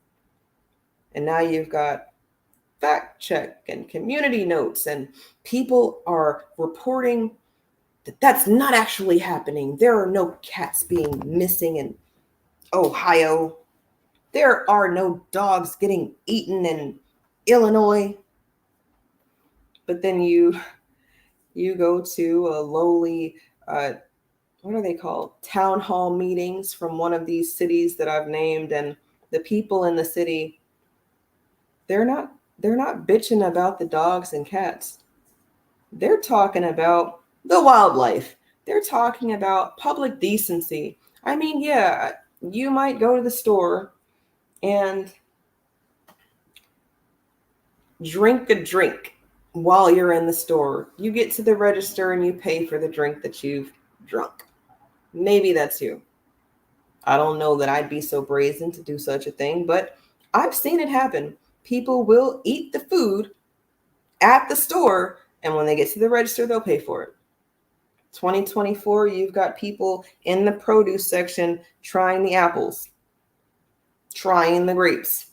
And now you've got fact check and community notes, and people are reporting that that's not actually happening. There are no cats being missing in Ohio. There are no dogs getting eaten in Illinois. But then you go to a lowly, what are they called? Town hall meetings from one of these cities that I've named, and the people in the city, they're not bitching about the dogs and cats. They're talking about the wildlife. They're talking about public decency. I mean, yeah, you might go to the store and drink a drink while you're in the store. You get to the register and you pay for the drink that you've drunk. Maybe that's you. I don't know that I'd be so brazen to do such a thing, but I've seen it happen. People will eat the food at the store, and when they get to the register, they'll pay for it. 2024, you've got people in the produce section trying the apples, trying the grapes.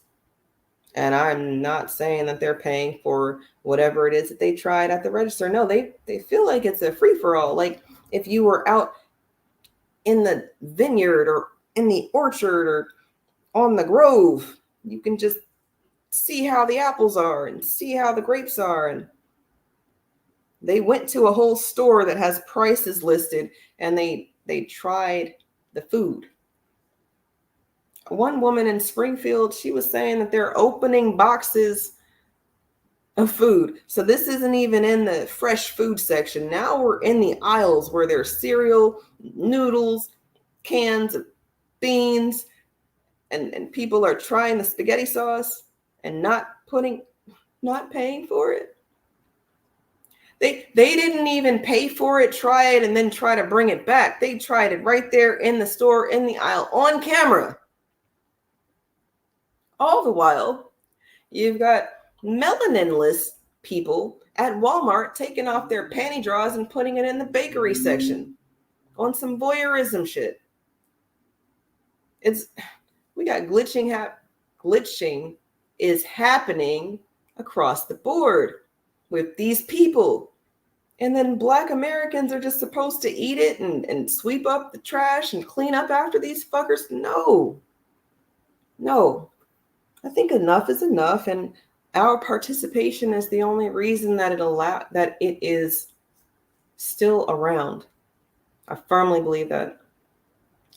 And I'm not saying that they're paying for whatever it is that they tried at the register. No, they feel like it's a free-for-all. Like if you were out in the vineyard or in the orchard or on the grove, you can just see how the apples are and see how the grapes are. And they went to a whole store that has prices listed and they tried the food. One woman in Springfield, she was saying that they're opening boxes of food. So this isn't even in the fresh food section. Now we're in the aisles where there's cereal, noodles, cans of beans, and people are trying the spaghetti sauce and not paying for it. They didn't even pay for it, try it, and then try to bring it back. They tried it right there in the store, in the aisle, on camera. All the while, you've got melanin-less people at Walmart taking off their panty drawers and putting it in the bakery section on some voyeurism shit. We got glitching is happening across the board with these people. And then Black Americans are just supposed to eat it and sweep up the trash and clean up after these fuckers. No. I think enough is enough, and our participation is the only reason that it is still around. I firmly believe that.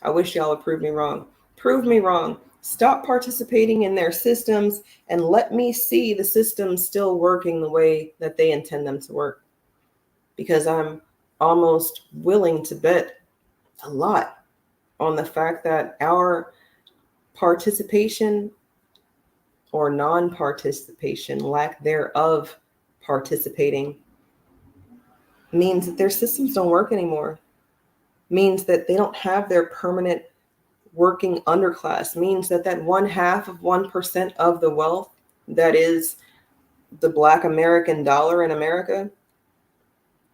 I wish y'all would prove me wrong. Prove me wrong. Stop participating in their systems and let me see the systems still working the way that they intend them to work. Because I'm almost willing to bet a lot on the fact that our participation or non-participation, lack thereof participating, means that their systems don't work anymore. Means that they don't have their permanent working underclass. Means that 0.5% of the wealth that is the Black American dollar in America,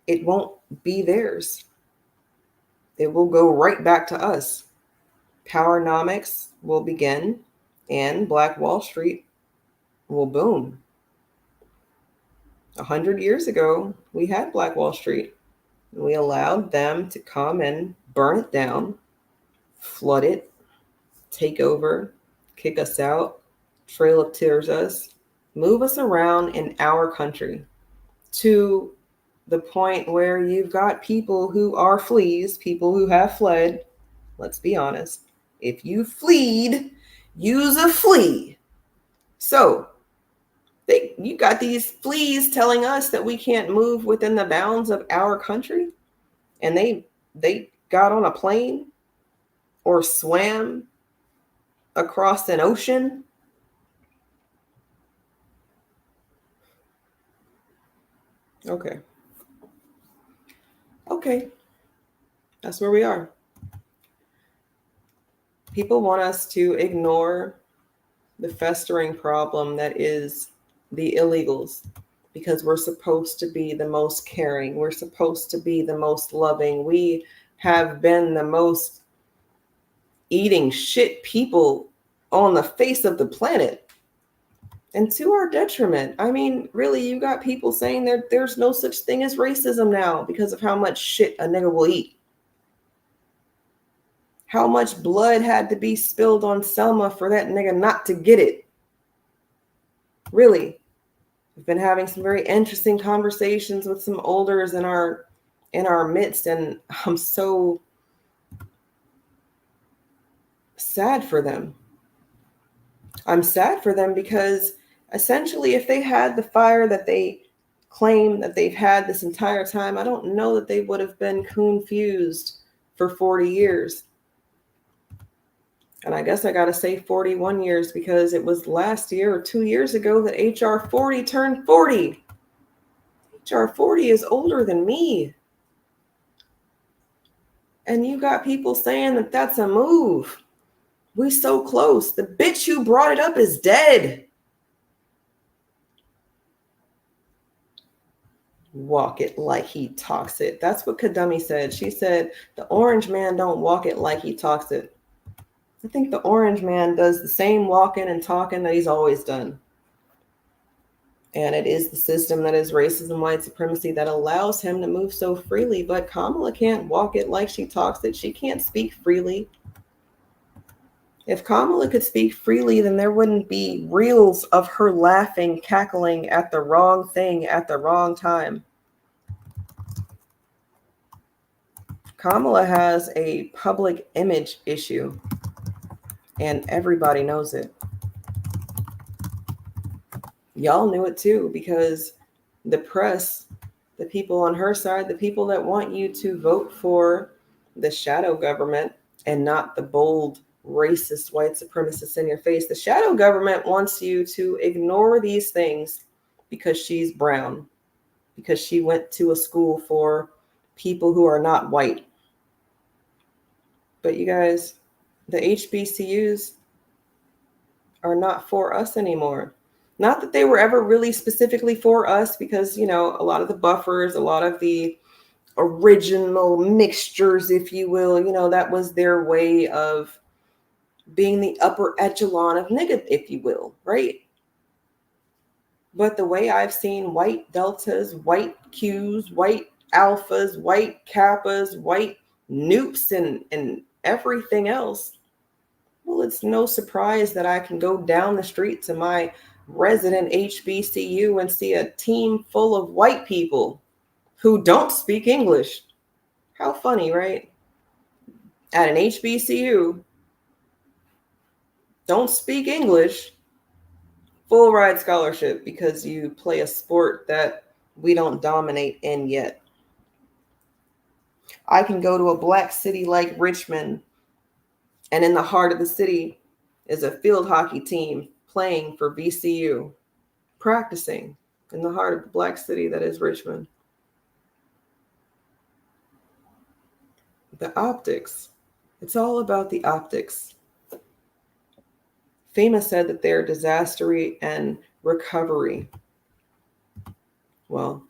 it won't be theirs. It will go right back to us. Powernomics will begin and Black Wall Street will boom. 100 years ago, we had Black Wall Street. We allowed them to come and burn it down, flood it, take over, kick us out, trail up tears us, move us around in our country to the point where you've got people who are fleas, people who have fled. Let's be honest. If you fleed, use a flea. So you got these fleas telling us that we can't move within the bounds of our country, and they got on a plane or swam across an ocean. Okay. That's where we are. People want us to ignore the festering problem that is the illegals, because we're supposed to be the most caring. We're supposed to be the most loving. We have been the most eating shit people on the face of the planet. And to our detriment. I mean, really, you got people saying that there's no such thing as racism now because of how much shit a nigga will eat. How much blood had to be spilled on Selma for that nigga not to get it. Really. We've been having some very interesting conversations with some elders in our midst, and I'm so sad for them. I'm sad for them because essentially if they had the fire that they claim that they've had this entire time, I don't know that they would have been confused for 40 years. And I guess I got to say 41 years because it was last year or 2 years ago that HR 40 turned 40. HR 40 is older than me. And you got people saying that that's a move. We so close. The bitch who brought it up is dead. Walk it like he talks it. That's what Kadumi said. She said, the orange man don't walk it like he talks it. I think the orange man does the same walking and talking that he's always done. And it is the system that is racism, white supremacy that allows him to move so freely. But Kamala can't walk it like she talks it. She can't speak freely. If Kamala could speak freely, then there wouldn't be reels of her laughing, cackling at the wrong thing at the wrong time. Kamala has a public image issue, and everybody knows it. Y'all knew it too, because the press, the people on her side, the people that want you to vote for the shadow government and not the bold, racist, white supremacists in your face, the shadow government wants you to ignore these things because she's brown, because she went to a school for people who are not white. But you guys, the HBCUs are not for us anymore. Not that they were ever really specifically for us, because, you know, a lot of the buffers, a lot of the original mixtures, if you will, you know, that was their way of being the upper echelon of nigga, if you will, right? But the way I've seen white deltas, white Qs, white alphas, white kappas, white noops, and everything else, well, it's no surprise that I can go down the street to my resident HBCU and see a team full of white people who don't speak English. How funny, right? At an HBCU, don't speak English, full ride scholarship because you play a sport that we don't dominate in yet. I can go to a black city like Richmond, and in the heart of the city is a field hockey team playing for VCU, practicing in the heart of the black city that is Richmond. The optics. It's all about the optics. FEMA said that they're disaster and recovery. Well,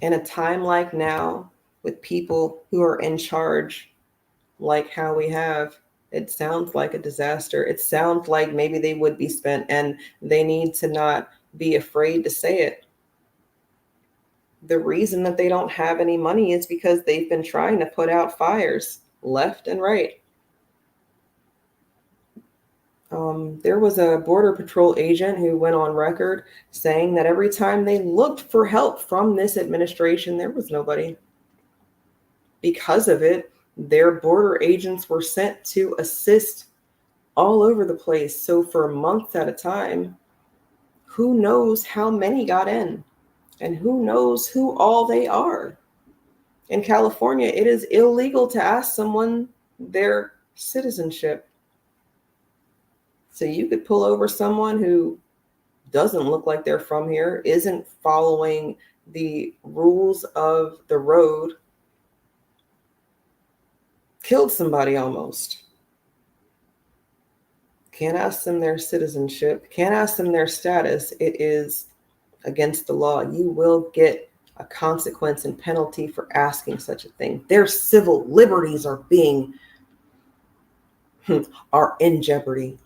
in a time like now, with people who are in charge, like how we have, it sounds like a disaster. It sounds like maybe they would be spent, and they need to not be afraid to say it. The reason that they don't have any money is because they've been trying to put out fires left and right. There was a Border Patrol agent who went on record saying that every time they looked for help from this administration, there was nobody. Because of it, their border agents were sent to assist all over the place. So for months at a time, who knows how many got in, and who knows who all they are. In California, it is illegal to ask someone their citizenship. So you could pull over someone who doesn't look like they're from here, isn't following the rules of the road, killed somebody almost. Can't ask them their citizenship, can't ask them their status. It is against the law. You will get a consequence and penalty for asking such a thing. Their civil liberties are in jeopardy.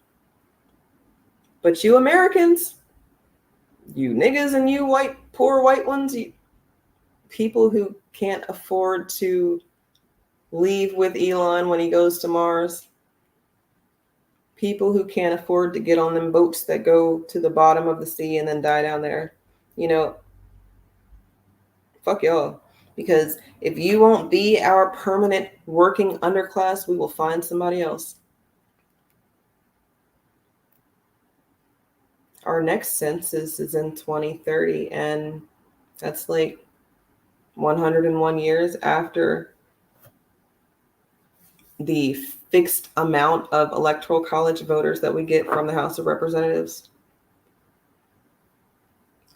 But you Americans, you niggas and you poor white ones, you people who can't afford to leave with Elon when he goes to Mars, people who can't afford to get on them boats that go to the bottom of the sea and then die down there, you know, fuck y'all. Because if you won't be our permanent working underclass, we will find somebody else. Our next census is in 2030, and that's like 101 years after the fixed amount of electoral college voters that we get from the House of Representatives.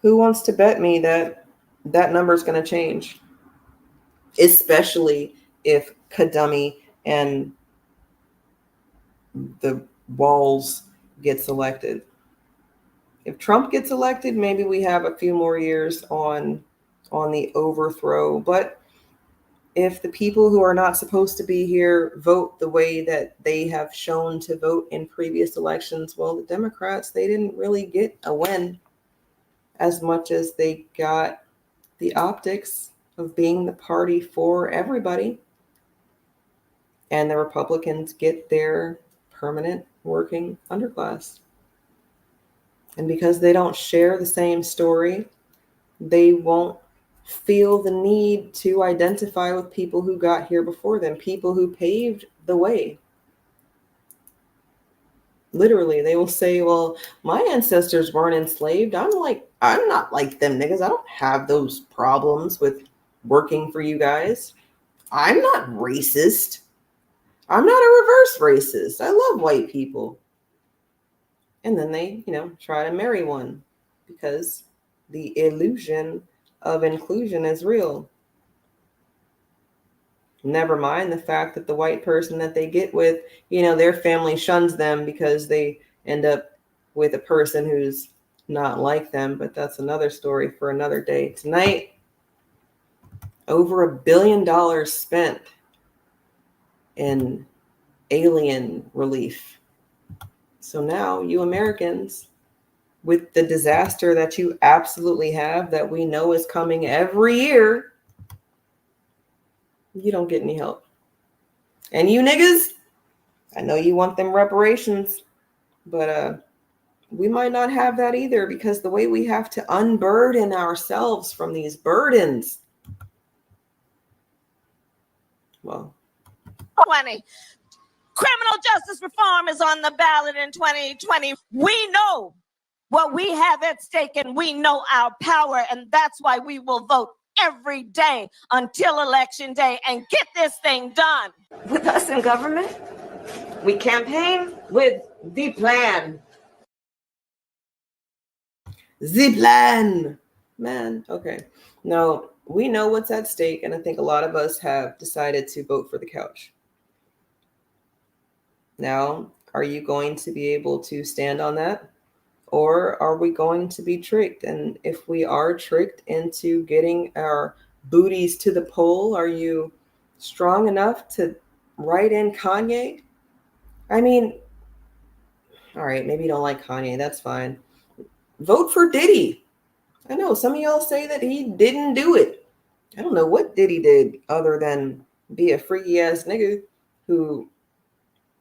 Who wants to bet me that that number is going to change? Especially if Kadummy and the Walls gets elected. If Trump gets elected, maybe we have a few more years on the overthrow. But if the people who are not supposed to be here vote the way that they have shown to vote in previous elections, well, the Democrats, they didn't really get a win as much as they got the optics of being the party for everybody. And the Republicans get their permanent working underclass. And because they don't share the same story, they won't feel the need to identify with people who got here before them, people who paved the way. Literally, they will say, well, my ancestors weren't enslaved. I'm not like them niggas. I don't have those problems with working for you guys. I'm not racist. I'm not a reverse racist. I love white people. And then they, try to marry one because the illusion of inclusion is real. Never mind the fact that the white person that they get with, their family shuns them because they end up with a person who's not like them. But that's another story for another day. Tonight, over $1 billion spent in alien relief. So now you Americans, with the disaster that you absolutely have, that we know is coming every year, you don't get any help. And you niggas, I know you want them reparations, but we might not have that either, because the way we have to unburden ourselves from these burdens. Well, 20. Criminal justice reform is on the ballot in 2020. We know what we have at stake, and we know our power, and that's why we will vote every day until election day and get this thing done. With us in government, we campaign with the plan. The plan, man. Okay. No, we know what's at stake, and I think a lot of us have decided to vote for the couch. Now, are you going to be able to stand on that? Or are we going to be tricked? And if we are tricked into getting our booties to the poll, are you strong enough to write in Kanye? I mean, all right, maybe you don't like Kanye. That's fine. Vote for Diddy. I know some of y'all say that he didn't do it. I don't know what Diddy did other than be a freaky ass nigga who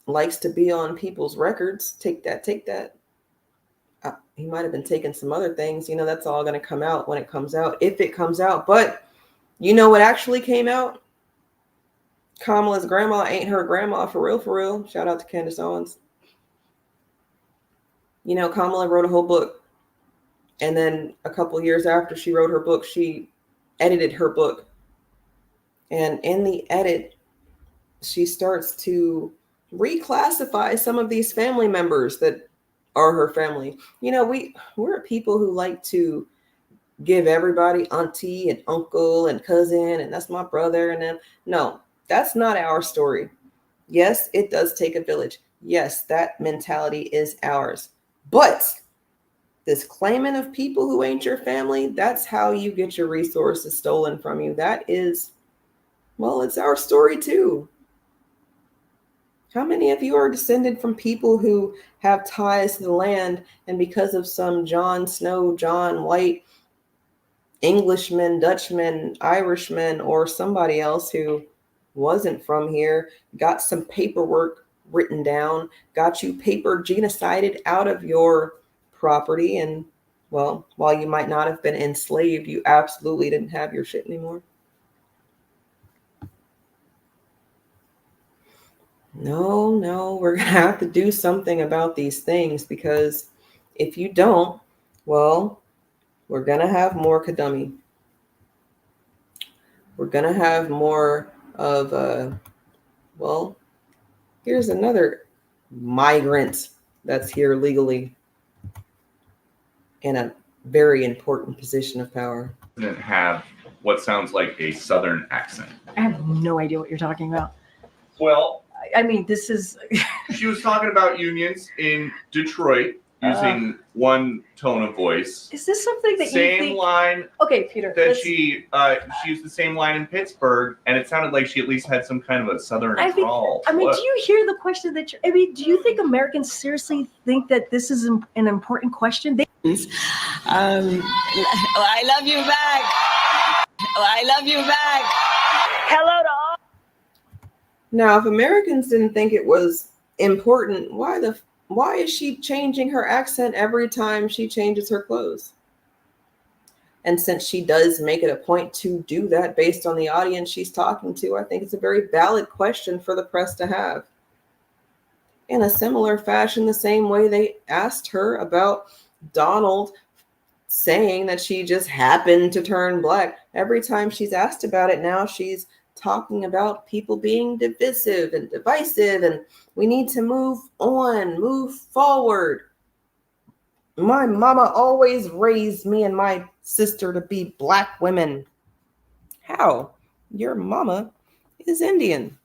likes to be on people's records. Take that. He might have been taking some other things. That's all going to come out when it comes out, if it comes out. But you know what actually came out? Kamala's grandma ain't her grandma for real, for real. Shout out to Candace Owens. Kamala wrote a whole book. And then a couple years after she wrote her book, she edited her book. And in the edit, she starts to reclassify some of these family members that are her family. We're people who like to give everybody auntie and uncle and cousin, and that's my brother. And then, no, that's not our story. Yes, it does take a village. Yes, that mentality is ours. But this claiming of people who ain't your family, that's how you get your resources stolen from you. That is, well, it's our story too. How many of you are descended from people who have ties to the land, and because of some Jon Snow, John White, Englishman, Dutchman, Irishman, or somebody else who wasn't from here, got some paperwork written down, got you paper genocided out of your property, and, well, while you might not have been enslaved, you absolutely didn't have your shit anymore? No, we're going to have to do something about these things, because If you don't, well, we're going to have more Kadami. We're going to have more of, well, here's another migrant that's here legally in a very important position of power. Didn't have what sounds like a Southern accent. I have no idea what you're talking about. Well, I mean, this is. She was talking about unions in Detroit using one tone of voice. Is this something that same you think? line? Okay, Peter. That she used the same line in Pittsburgh, and it sounded like she at least had some kind of a Southern drawl. I mean, do you hear the question that? I mean, do you think Americans seriously think that this is an important question? I love you back. I love you back. Hello to all. Now, if Americans didn't think it was important, why is she changing her accent every time she changes her clothes? And since she does make it a point to do that based on the audience she's talking to, I think it's a very valid question for the press to have. In a similar fashion, the same way they asked her about Donald saying that she just happened to turn black. Every time she's asked about it now, she's talking about people being divisive and divisive, and we need to move on, move forward. My mama always raised me and my sister to be black women. How? Your mama is Indian.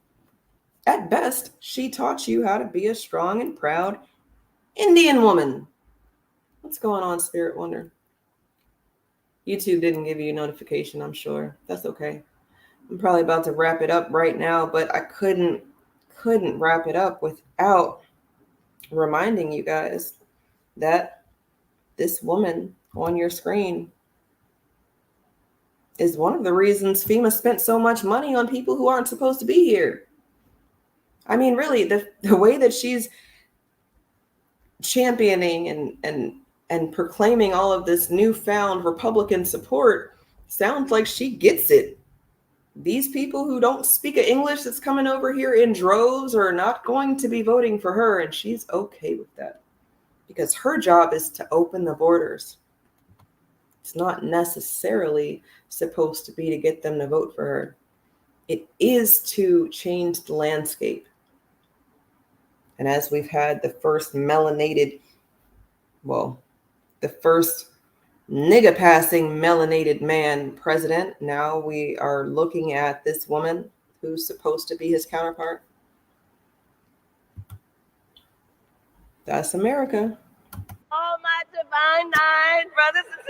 At best, she taught you how to be a strong and proud Indian woman. What's going on, Spirit Wonder? YouTube didn't give you a notification, I'm sure. That's okay. I'm probably about to wrap it up right now, but I couldn't wrap it up without reminding you guys that this woman on your screen is one of the reasons FEMA spent so much money on people who aren't supposed to be here. I mean, really, the way that she's championing and proclaiming all of this newfound Republican support sounds like she gets it. These people who don't speak English that's coming over here in droves are not going to be voting for her, and she's okay with that because her job is to open the borders. It's not necessarily supposed to be to get them to vote for her. It is to change the landscape. And as we've had the first melanated, the first nigga passing melanated man president, now we are looking at this woman who's supposed to be his counterpart. That's America. All my divine nine brothers and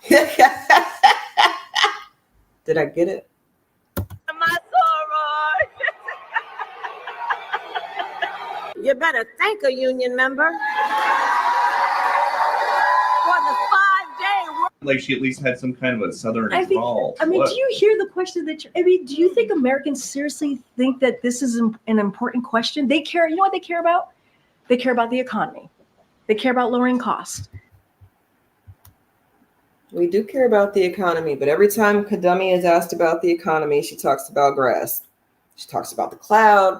sisters. Did I get it? My soror. You better thank a union member for the 5-day work. Like she at least had some kind of a Southern drawl. I mean, do you hear the question that? I mean, do you think Americans seriously think that this is an important question? They care. You know what they care about? They care about the economy. They care about lowering costs. We do care about the economy, but every time Kadami is asked about the economy, she talks about grass. She talks about the cloud.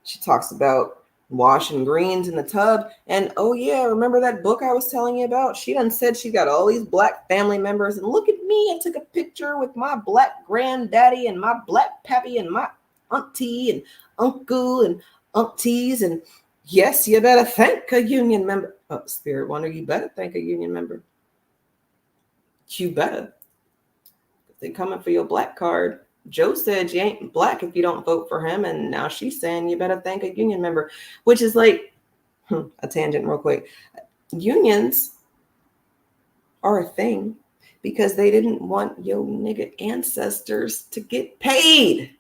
She talks about washing greens in the tub. And oh yeah, remember that book I was telling you about? She done said she got all these black family members, and look at me, I took a picture with my black granddaddy and my black pappy and my auntie and uncle and aunties. And yes, you better thank a union member. Oh, Spirit Wonder, you better thank a union member. You better. They're coming for your black card. Joe said you ain't black if you don't vote for him, and now she's saying you better thank a union member, which is like a tangent real quick. Unions are a thing because they didn't want your nigga ancestors to get paid.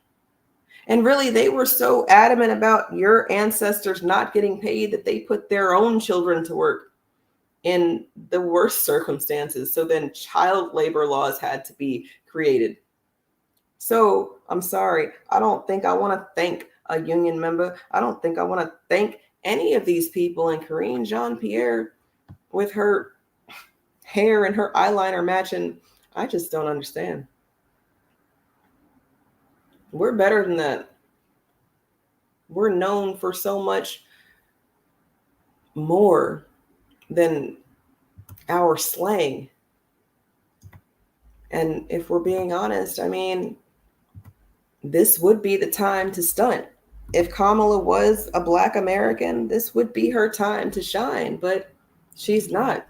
And really, they were so adamant about your ancestors not getting paid that they put their own children to work in the worst circumstances. So then child labor laws had to be created. So I'm sorry, I don't think I want to thank a union member. I don't think I want to thank any of these people. And Karine Jean-Pierre with her hair and her eyeliner matching, I just don't understand. We're better than that. We're known for so much more than our slang. And if we're being honest, I mean, this would be the time to stunt. If Kamala was a Black American, this would be her time to shine, but she's not.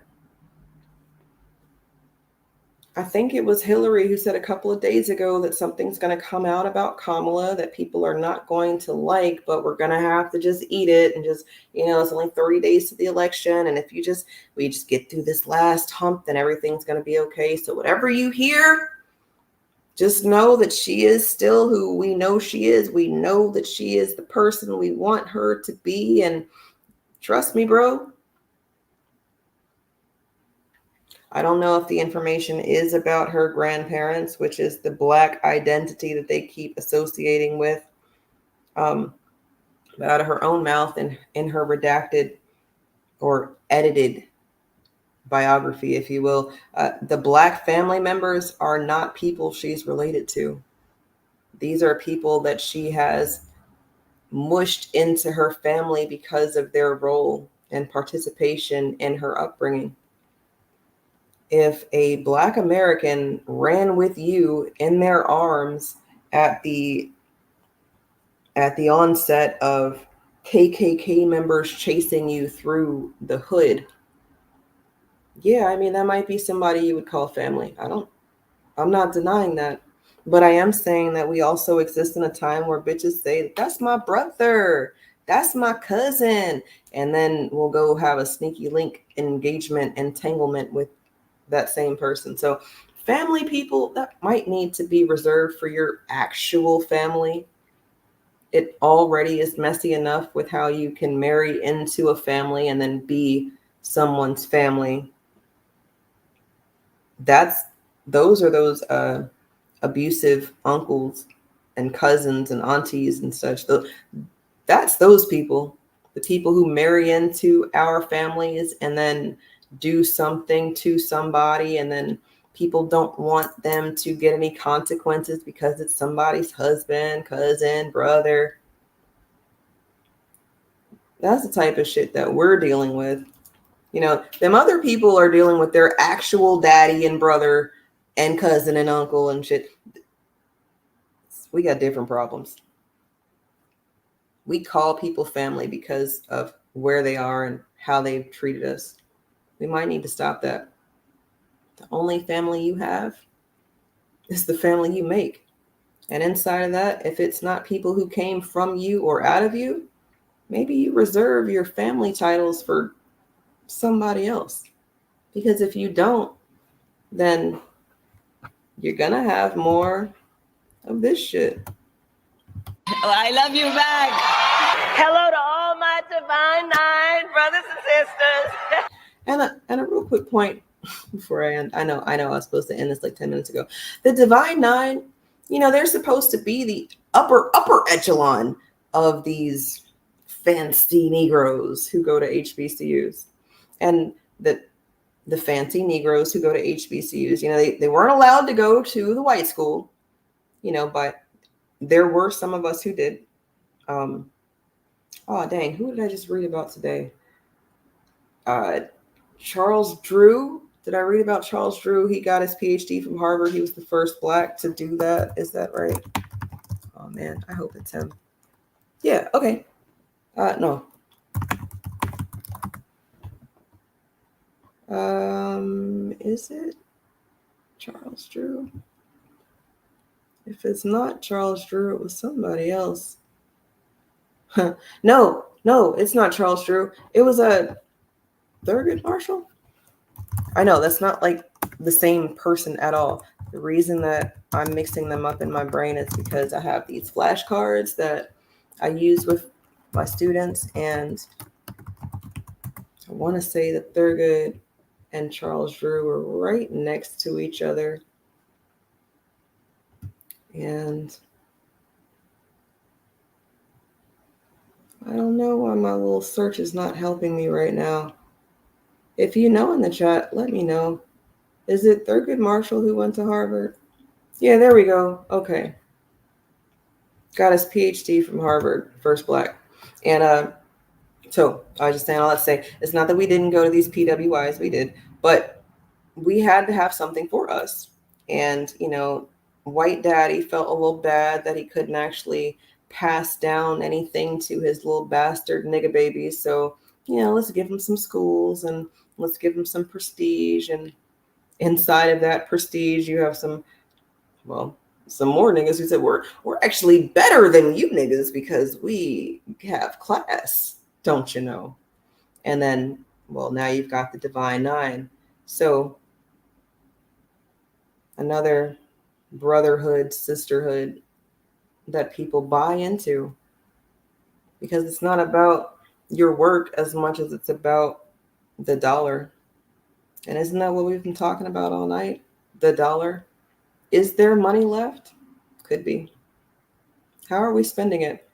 I think it was Hillary who said a couple of days ago that something's going to come out about Kamala that people are not going to like, but we're going to have to just eat it and just, it's only 30 days to the election. And if we just get through this last hump, then everything's going to be okay. So whatever you hear, just know that she is still who we know she is. We know that she is the person we want her to be. And trust me, bro, I don't know if the information is about her grandparents, which is the Black identity that they keep associating with, out of her own mouth and in her redacted or edited biography, if you will. The Black family members are not people she's related to. These are people that she has mushed into her family because of their role and participation in her upbringing. If a Black American ran with you in their arms at the onset of KKK members chasing you through the hood, yeah, I mean, that might be somebody you would call family. I'm not denying that. But I am saying that we also exist in a time where bitches say, that's my brother, that's my cousin. And then we'll go have a sneaky link engagement entanglement with that same person. So family people, that might need to be reserved for your actual family. It already is messy enough with how you can marry into a family and then be someone's family. Those are those abusive uncles and cousins and aunties and such. That's those people, the people who marry into our families and then do something to somebody, and then people don't want them to get any consequences because it's somebody's husband, cousin, brother. That's the type of shit that we're dealing with. Them other people are dealing with their actual daddy and brother and cousin and uncle and shit. We got different problems. We call people family because of where they are and how they've treated us. We might need to stop that. The only family you have is the family you make. And inside of that, if it's not people who came from you or out of you, maybe you reserve your family titles for somebody else. Because if you don't, then you're going to have more of this shit. I love you back. Hello to all my divine nine brothers and sisters. And a real quick point before I end. I know I was supposed to end this like 10 minutes ago. The Divine Nine, they're supposed to be the upper echelon of these fancy Negroes who go to HBCUs. And the fancy Negroes who go to HBCUs, they weren't allowed to go to the white school, but there were some of us who did. Oh, dang, who did I just read about today? Charles Drew. Did I read about Charles Drew? He got his PhD from Harvard. He was the first Black to do that. Is that right? Oh, man, I hope it's him. Yeah, okay. No. Is it Charles Drew? If it's not Charles Drew, it was somebody else. No, it's not Charles Drew. It was a Thurgood Marshall. I know that's not like the same person at all. The reason that I'm mixing them up in my brain is because I have these flashcards that I use with my students, and I want to say that Thurgood and Charles Drew were right next to each other. And I don't know why my little search is not helping me right now. If you know in the chat, let me know. Is it Thurgood Marshall who went to Harvard? Yeah, there we go. Okay. Got his PhD from Harvard, first Black. And So I was just saying all that to say, it's not that we didn't go to these PWIs, we did, but we had to have something for us. And, you know, White Daddy felt a little bad that he couldn't actually pass down anything to his little bastard nigga babies. So, you know, let's give him some schools and let's give him some prestige. And inside of that prestige, you have some more niggas who said we're actually better than you niggas because we have class, don't you know? And then, well, now you've got the Divine Nine. So another brotherhood, sisterhood that people buy into, because it's not about your work as much as it's about the dollar. And isn't that what we've been talking about all night? The dollar. Is there money left? Could be. How are we spending it?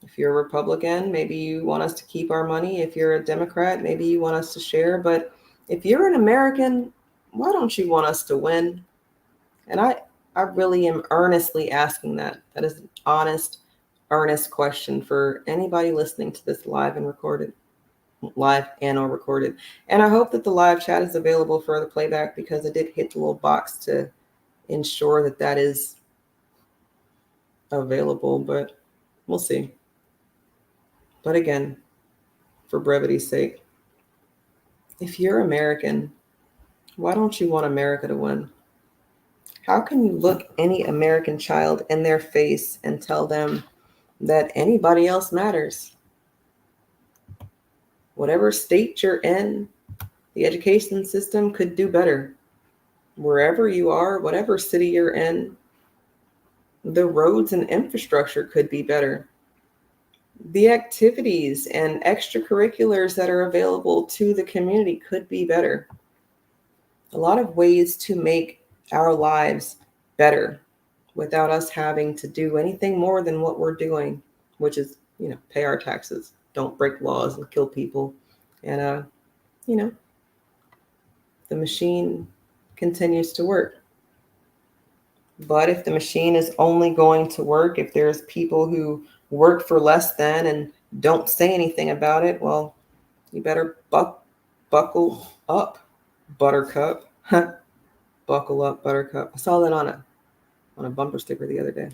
If you're a Republican, maybe you want us to keep our money. If you're a Democrat, maybe you want us to share. But if you're an American, why don't you want us to win? And I really am earnestly asking that. That is an honest, earnest question for anybody listening to this live and or recorded. And I hope that the live chat is available for the playback, because I did hit the little box to ensure that that is available, but we'll see. But again, for brevity's sake, if you're American, why don't you want America to win? How can you look any American child in their face and tell them that anybody else matters? Whatever state you're in, the education system could do better. Wherever you are, whatever city you're in, the roads and infrastructure could be better. The activities and extracurriculars that are available to the community could be better. A lot of ways to make our lives better without us having to do anything more than what we're doing, which is, you know, pay our taxes, don't break laws and kill people. And, you know, the machine continues to work. But if the machine is only going to work if there's people who work for less than and don't say anything about it, well, you better buckle up, Buttercup. Buckle up, Buttercup. I saw that on a bumper sticker the other day.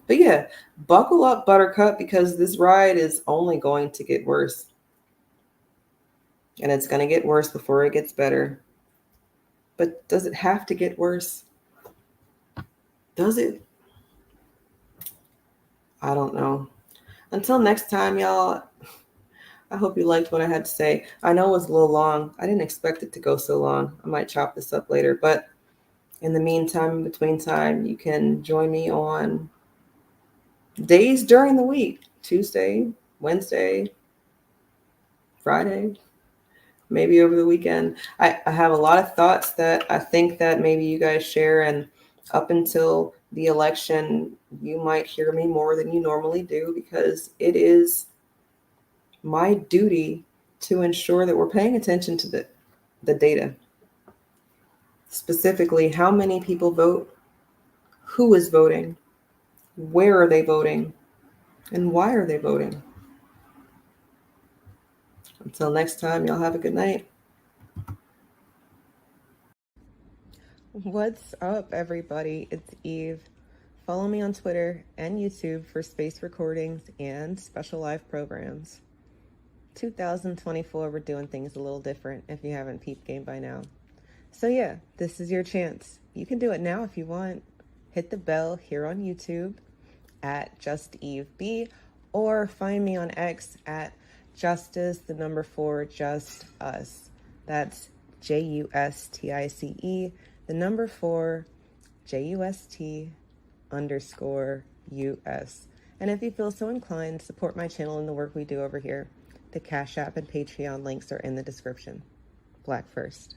But yeah, buckle up, Buttercup, because this ride is only going to get worse. And it's going to get worse before it gets better. But does it have to get worse? Does it? I don't know. Until next time, y'all, I hope you liked what I had to say. I know it was a little long. I didn't expect it to go so long. I might chop this up later. But in the meantime, in between time, you can join me on days during the week. Tuesday, Wednesday, Friday, maybe over the weekend. I have a lot of thoughts that I think that maybe you guys share. And up until the election, you might hear me more than you normally do, because it is my duty to ensure that we're paying attention to the data. Specifically, how many people vote, who is voting, where are they voting, and why are they voting? Until next time, y'all have a good night. What's up, everybody? It's Eve. Follow me on Twitter and YouTube for space recordings and special live programs. 2024, we're doing things a little different if you haven't peeped game by now. So yeah, this is your chance. You can do it now if you want. Hit the bell here on YouTube at JustEveB, or find me on X at Justice4 Us. That's JUSTICE 4 JUST_US. And if you feel so inclined, support my channel and the work we do over here. The Cash App and Patreon links are in the description. Black first.